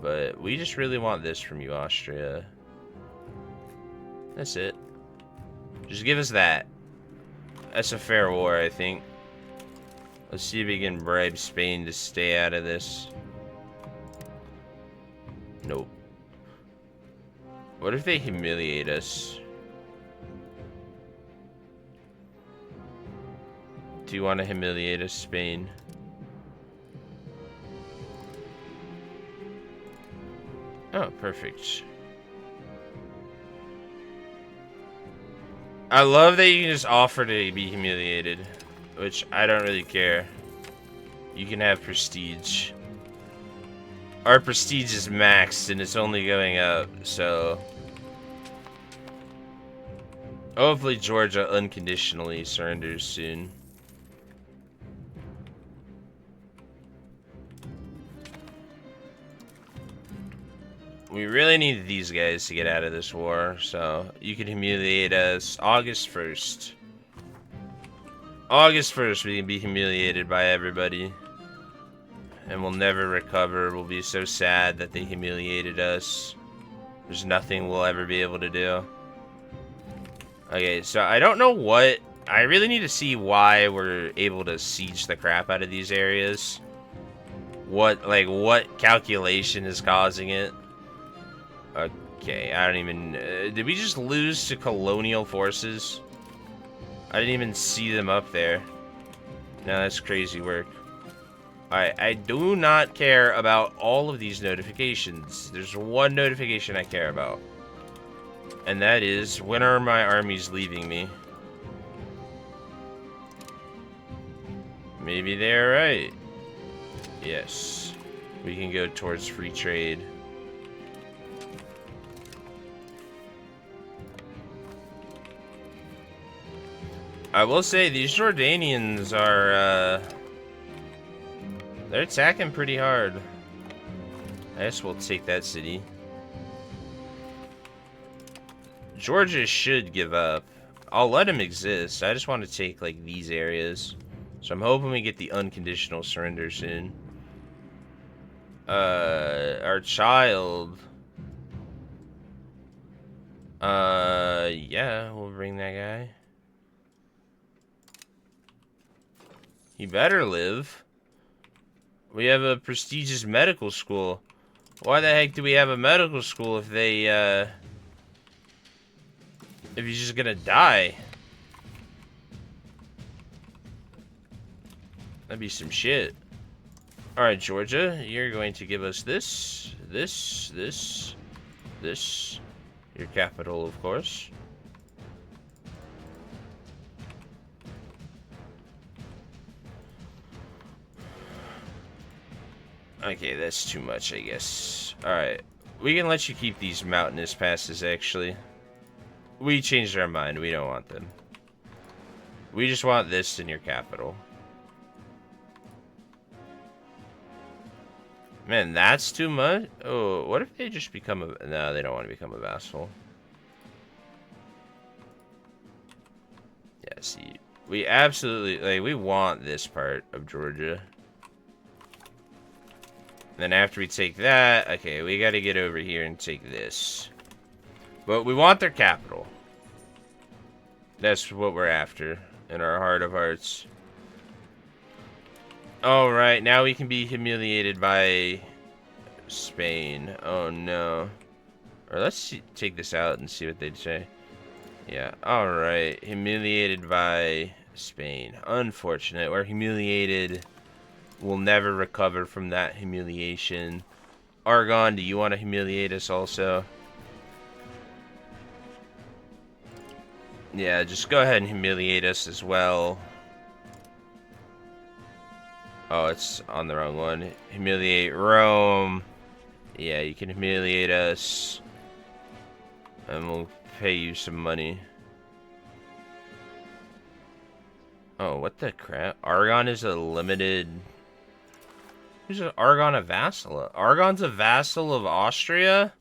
but we just really want this from you, Austria. That's it. Just give us that. That's a fair war, I think. Let's see if we can bribe Spain to stay out of this. Nope. What if they humiliate us? Do you want to humiliate us, Spain? Oh, perfect. I love that you can just offer to be humiliated, which I don't really care. You can have prestige. Our prestige is maxed and it's only going up, so... Hopefully Georgia unconditionally surrenders soon. We really need these guys to get out of this war, so you can humiliate us August 1st. August 1st, we can be humiliated by everybody. And we'll never recover. We'll be so sad that they humiliated us. There's nothing we'll ever be able to do. Okay, so I don't know what... I really need to see why we're able to siege the crap out of these areas. What calculation is causing it? Okay, I don't even... did we just lose to colonial forces? I didn't even see them up there. No, that's crazy work. Alright, I do not care about all of these notifications. There's one notification I care about. And that is, when are my armies leaving me? Maybe they're right. Yes. We can go towards free trade. I will say, these Jordanians are, they're attacking pretty hard. I guess we'll take that city. Georgia should give up. I'll let him exist. I just want to take, like, these areas. So I'm hoping we get the unconditional surrender soon. Our child. Yeah, we'll bring that guy. He better live. We have a prestigious medical school. Why the heck do we have a medical school if they, if he's just gonna die? That'd be some shit. Alright, Georgia, you're going to give us this, this. Your capital, of course. Okay, that's too much, I guess. Alright. We can let you keep these mountainous passes, actually. We changed our mind. We don't want them. We just want this in your capital. Man, that's too much? Oh, what if they just become a... No, they don't want to become a vassal. Yeah, see. We absolutely... Like, we want this part of Georgia. Then after we take that... Okay, we gotta get over here and take this. But we want their capital. That's what we're after. In our heart of hearts. Alright, now we can be humiliated by Spain. Oh no. Or let's see, take this out and see what they'd say. Yeah, alright. Humiliated by Spain. Unfortunate. We're humiliated. We'll never recover from that humiliation. Argon, do you want to humiliate us also? Yeah, just go ahead and humiliate us as well. Oh, it's on the wrong one. Humiliate Rome. Yeah, you can humiliate us. And we'll pay you some money. Oh, what the crap? Argon is a limited... Who's Argon a vassal? Argon's a vassal of Austria?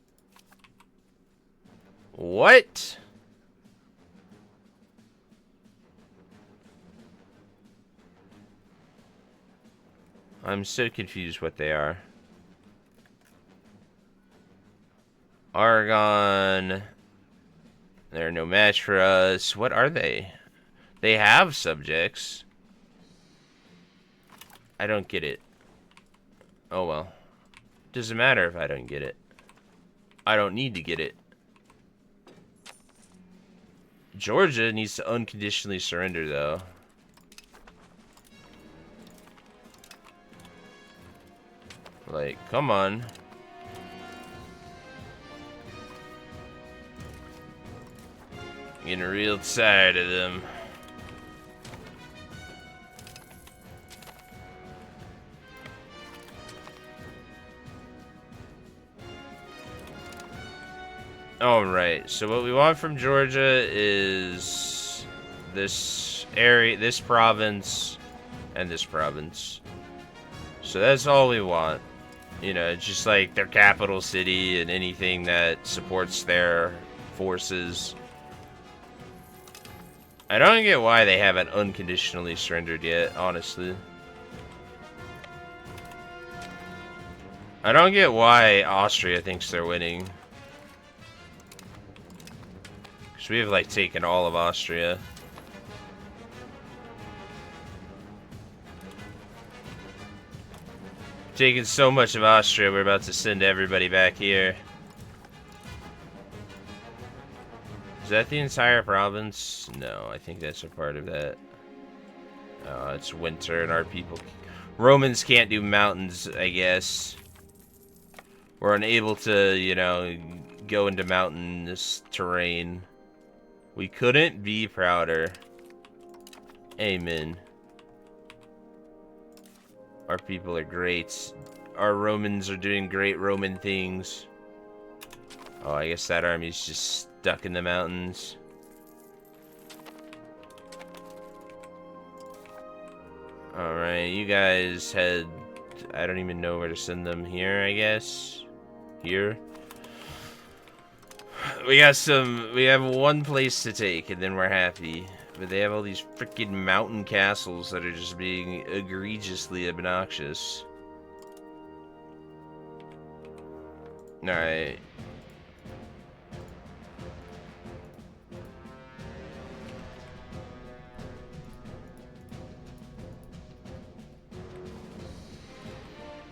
What? I'm so confused what they are. Argon. They're no match for us. What are they? They have subjects. I don't get it. Oh well. Doesn't matter if I don't get it. I don't need to get it. Georgia needs to unconditionally surrender, though. Like, come on. Getting real tired of them. Alright, so what we want from Georgia is this area, this province, and this province. So that's all we want. You know, just like their capital city and anything that supports their forces. I don't get why they haven't unconditionally surrendered yet, honestly. I don't get why Austria thinks they're winning. Because we have, like, taken all of Austria. Taken so much of Austria, we're about to send everybody back here. Is that the entire province? No, I think that's a part of that. Oh, it's winter and our people... Romans can't do mountains, I guess. We're unable to, you know, go into mountainous terrain. We couldn't be prouder. Amen. Our people are great. Our Romans are doing great Roman things. Oh, I guess that army's just stuck in the mountains. Alright, you guys had... I don't even know where to send them. Here, I guess. Here. We have one place to take, and then we're happy. But they have all these freaking mountain castles that are just being egregiously obnoxious. Alright.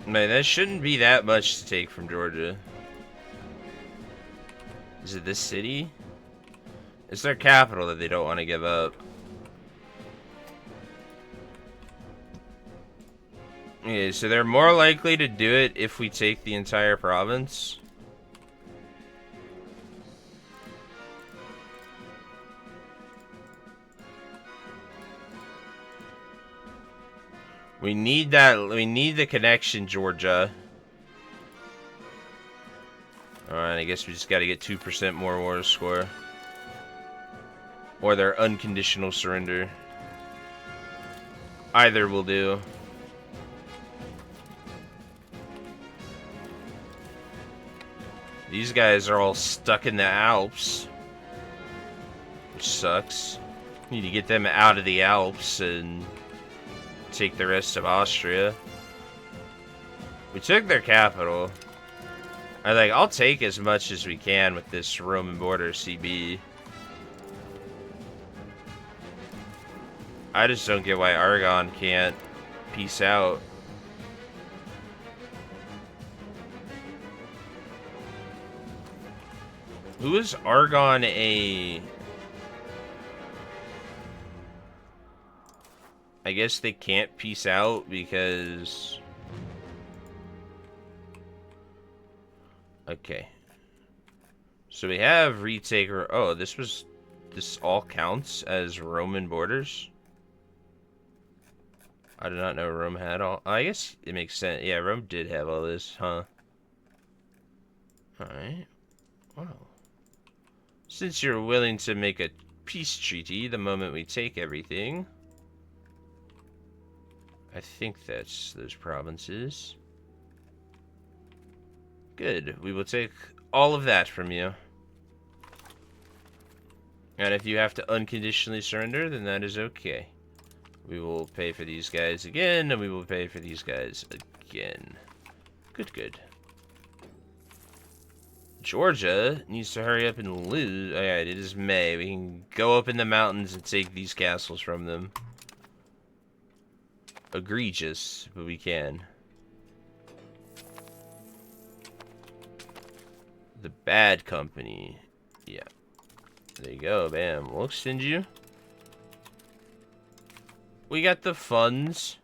Man, that shouldn't be that much to take from Georgia. Is it this city? It's their capital that they don't want to give up. Yeah, so they're more likely to do it if we take the entire province. We need that. We need the connection, Georgia. Alright, I guess we just gotta get 2% more war score. Or their unconditional surrender. Either will do. These guys are all stuck in the Alps. Which sucks. Need to get them out of the Alps and take the rest of Austria. We took their capital. I'll take as much as we can with this Roman border CB. I just don't get why Argon can't peace out. Who is Argon a... I guess they can't peace out because... Okay. So we have retake... Oh, this all counts as Roman borders? I did not know Rome had all... I guess it makes sense. Yeah, Rome did have all this, huh? Alright. Wow. Since you're willing to make a peace treaty the moment we take everything... I think that's those provinces. Good. We will take all of that from you. And if you have to unconditionally surrender, then that is okay. We will pay for these guys again, and we will pay for these guys again. Good, good. Georgia needs to hurry up and lose. Alright, it is May. We can go up in the mountains and take these castles from them. Egregious, but we can. The bad company. Yeah. There you go, bam. We'll extend you. We got the funds.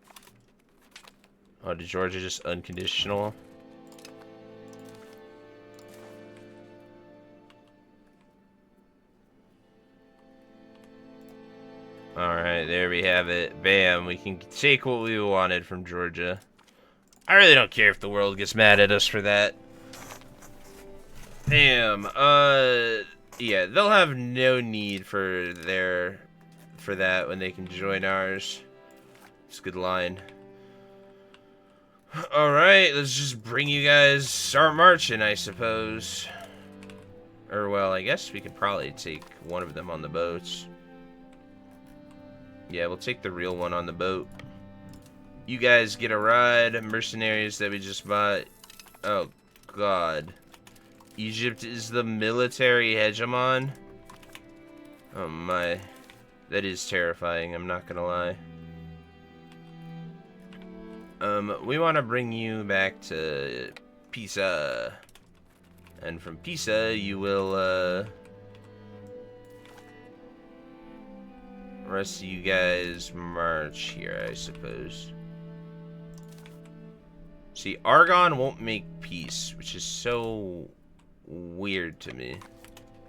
Oh, did Georgia just unconditional? Alright, there we have it. Bam, we can take what we wanted from Georgia. I really don't care if the world gets mad at us for that. Bam, yeah, they'll have no need for that when they can join ours. It's a good line. Alright, let's just bring you guys, start marching, I suppose. Or, well, I guess we could probably take one of them on the boats. Yeah, we'll take the real one on the boat. You guys get a ride. Mercenaries that we just bought. Oh, God. Egypt is the military hegemon? Oh, my. That is terrifying, I'm not gonna lie. We want to bring you back to Pisa. And from Pisa, you will, rest of you guys march here, I suppose. See, Argonne won't make peace, which is so weird to me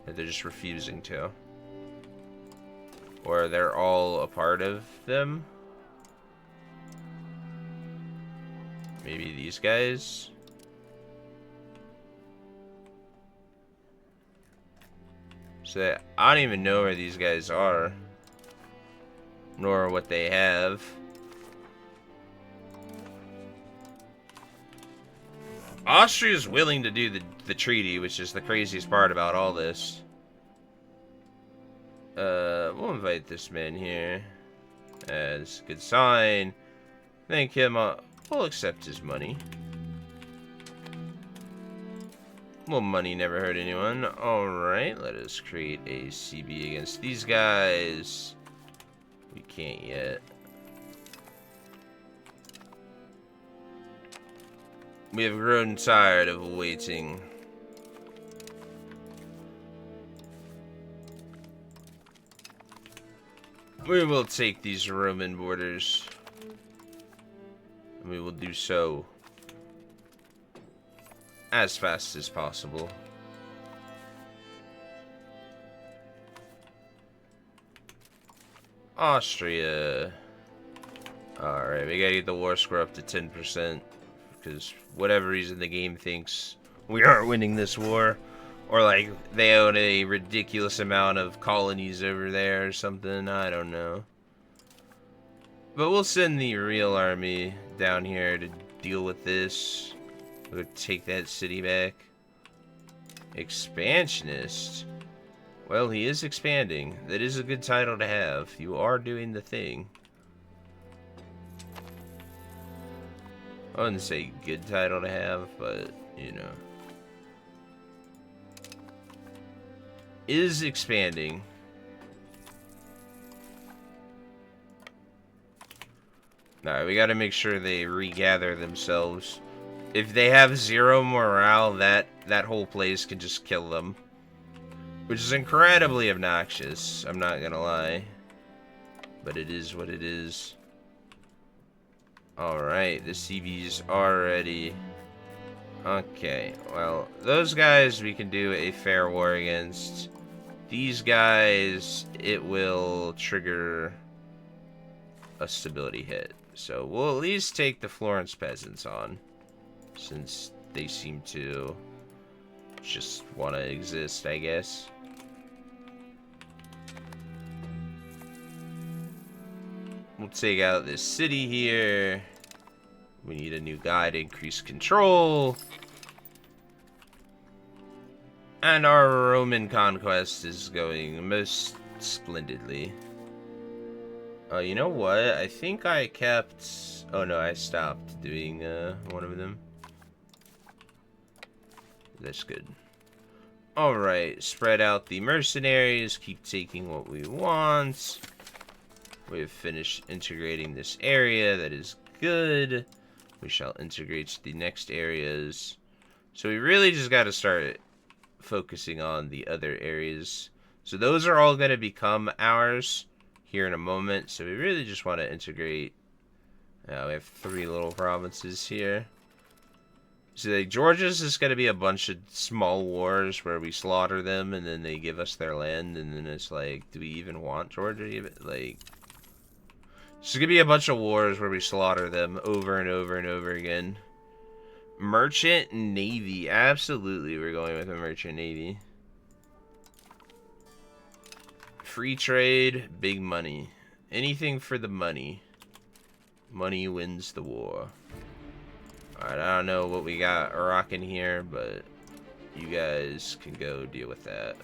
that they're just refusing to. Or they're all a part of them. Maybe these guys. So I don't even know where these guys are. Nor what they have. Austria is willing to do the treaty, which is the craziest part about all this. We'll invite this man here. That's a good sign. Thank him. We'll accept his money. Well, money never hurt anyone. Alright, let us create a CB against these guys. We can't yet. We have grown tired of waiting. We will take these Roman borders. And we will do so as fast as possible. Austria. Alright, we gotta get the war score up to 10%. Because whatever reason the game thinks we aren't winning this war. Or like they own a ridiculous amount of colonies over there or something. I don't know. But we'll send the real army down here to deal with this. We'll take that city back. Expansionist. Well, he is expanding. That is a good title to have. You are doing the thing. I wouldn't say good title to have, but, you know. Is expanding. Alright, we gotta make sure they regather themselves. If they have zero morale, that whole place can just kill them. Which is incredibly obnoxious, I'm not gonna lie. But it is what it is. Alright, the CVs are ready. Okay, well, those guys we can do a fair war against. These guys, it will trigger a stability hit. So we'll at least take the Florence peasants on, since they seem to just want to exist, I guess. We'll take out this city here. We need a new guy to increase control. And our Roman conquest is going most splendidly. You know what? I think I kept... Oh no, I stopped doing one of them. That's good. Alright, spread out the mercenaries. Keep taking what we want. We've finished integrating this area. That is good. We shall integrate to the next areas. So we really just got to start focusing on the other areas. So those are all going to become ours here in a moment. So we really just want to integrate. We have 3 little provinces here. So like, Georgia's just going to be a bunch of small wars where we slaughter them and then they give us their land. And then it's like, do we even want Georgia? Like, it's going to be a bunch of wars where we slaughter them over and over and over again. Merchant Navy. Absolutely, we're going with a Merchant Navy. Free trade, big money. Anything for the money. Money wins the war. Alright, I don't know what we got rocking here, but you guys can go deal with that.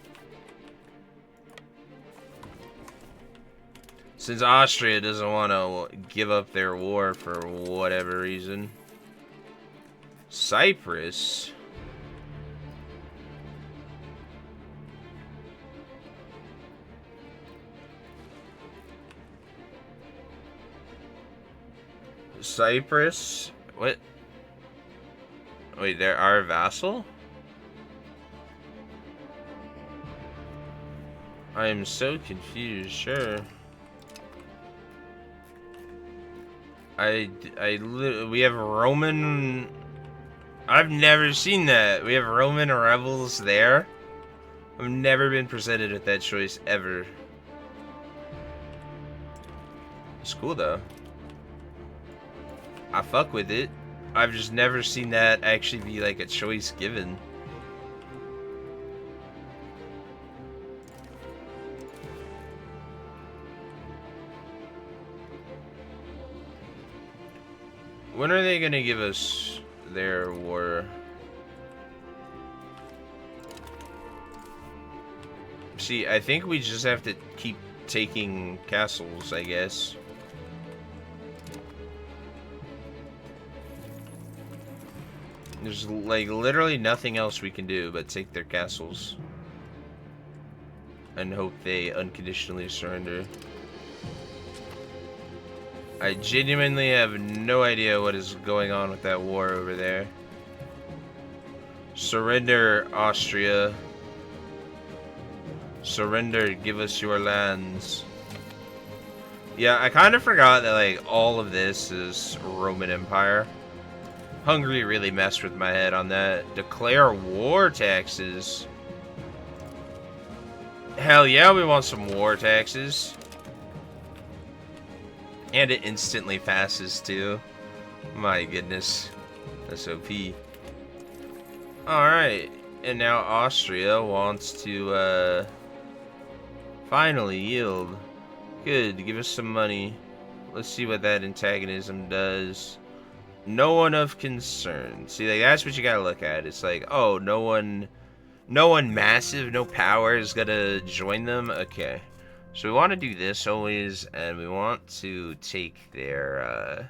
Since Austria doesn't want to give up their war for whatever reason. Cyprus? Cyprus? What? Wait, they're our vassal? I am so confused, sure. We have Roman... I've never seen that. We have Roman rebels there. I've never been presented with that choice, ever. It's cool, though. I fuck with it. I've just never seen that actually be, like, a choice given. When are they gonna give us their war? See, I think we just have to keep taking castles, I guess. There's, like, literally nothing else we can do but take their castles. And hope they unconditionally surrender. I genuinely have no idea what is going on with that war over there. Surrender, Austria. Surrender, give us your lands. Yeah, I kind of forgot that, like, all of this is Roman Empire. Hungary really messed with my head on that. Declare war taxes. Hell yeah, we want some war taxes. And it instantly passes, too. My goodness. That's OP. Alright. And now Austria wants to, finally yield. Good. Give us some money. Let's see what that antagonism does. No one of concern. See, like, that's what you gotta look at. It's like, oh, no one massive, no power is gonna join them? Okay. So we want to do this always, and we want to take their,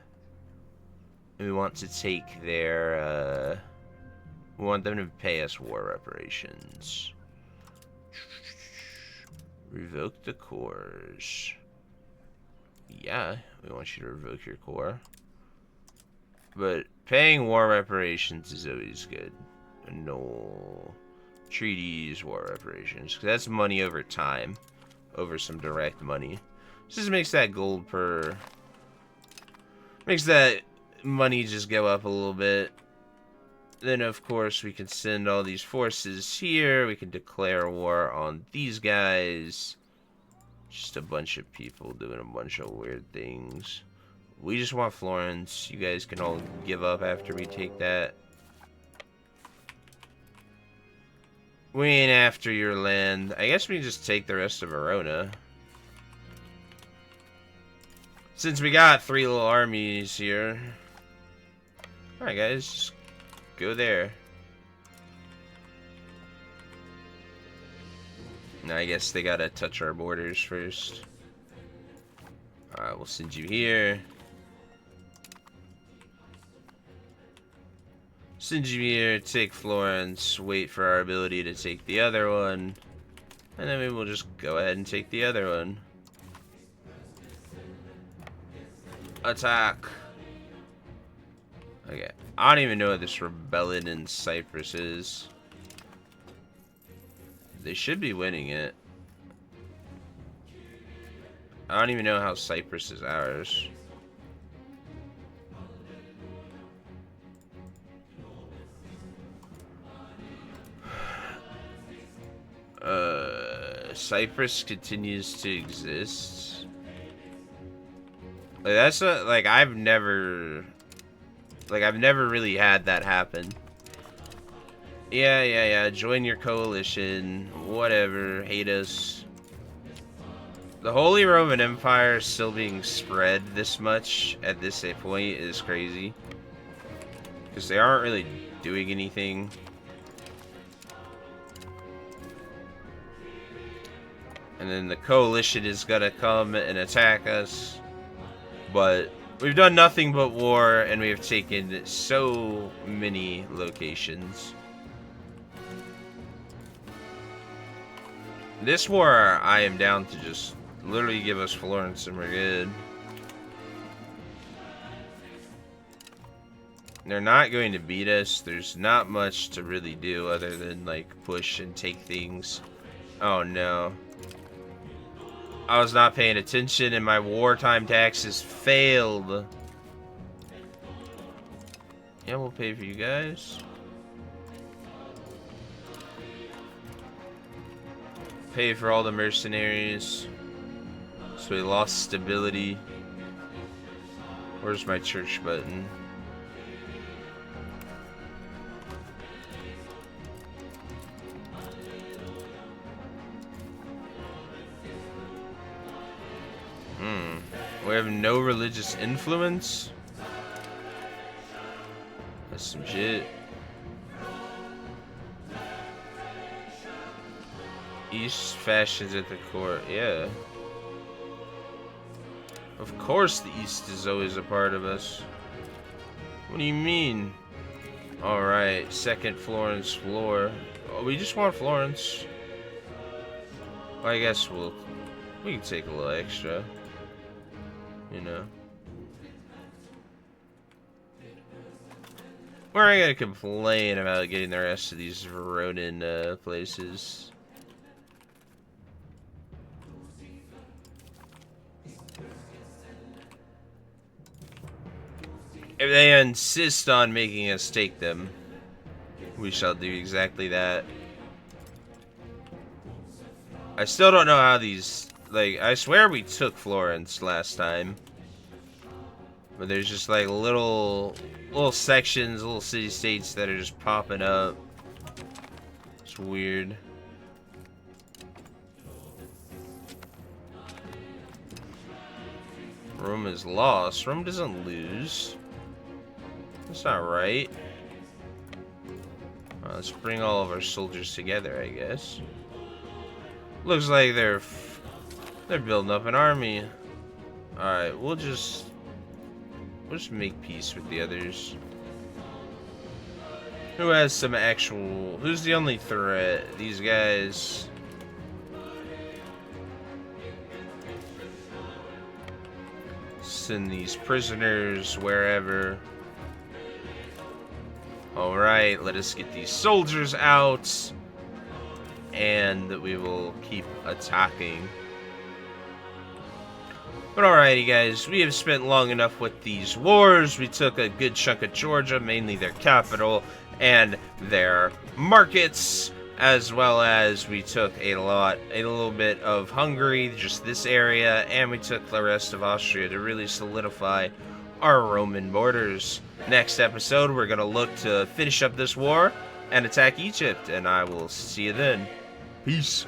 we want them to pay us war reparations. Revoke the cores. Yeah, we want you to revoke your core. But paying war reparations is always good. No treaties, war reparations, because that's money over time. Over some direct money. Just makes that gold per... Makes that money just go up a little bit. Then, of course, we can send all these forces here. We can declare war on these guys. Just a bunch of people doing a bunch of weird things. We just want Florence. You guys can all give up after we take that. We ain't after your land. I guess we can just take the rest of Verona. Since we got 3 little armies here. Alright, guys. Just go there. Now, I guess they gotta touch our borders first. Alright, we'll send you here. Send you here, take Florence, wait for our ability to take the other one. And then we will just go ahead and take the other one. Attack. Okay. I don't even know what this rebellion in Cyprus is. They should be winning it. I don't even know how Cyprus is ours. Cyprus continues to exist. Like, that's a, like, I've never really had that happen. Yeah, join your coalition, whatever, hate us. The Holy Roman Empire still being spread this much at this point is crazy. Because they aren't really doing anything. And then the coalition is gonna come and attack us. But we've done nothing but war, and we have taken so many locations. This war, I am down to just literally give us Florence and we're good. They're not going to beat us. There's not much to really do other than, like, push and take things. Oh, no. I was not paying attention and my wartime taxes failed. Yeah, we'll pay for you guys. Pay for all the mercenaries. So we lost stability. Where's my church button? We have no religious influence. That's some shit. East fashions at the court, yeah. Of course the East is always a part of us. What do you mean? Alright, second Florence floor. Oh, we just want Florence. Well, I guess we can take a little extra. You know. We're not gonna complain about getting the rest of these Veronin places. If they insist on making us take them, we shall do exactly that. I still don't know how these... Like, I swear we took Florence last time. But there's just, like, little sections, little city-states that are just popping up. It's weird. Rome is lost. Rome doesn't lose. That's not right. Let's bring all of our soldiers together, I guess. Looks like they're building up an army. Alright, we'll just make peace with the others. Who has some actual... Who's the only threat? These guys. Send these prisoners wherever. Alright, let us get these soldiers out. And we will keep attacking. But alrighty guys, we have spent long enough with these wars. We took a good chunk of Georgia, mainly their capital and their markets, as well as we took a little bit of Hungary, just this area, and we took the rest of Austria to really solidify our Roman borders. Next episode, we're going to look to finish up this war and attack Egypt, and I will see you then. Peace.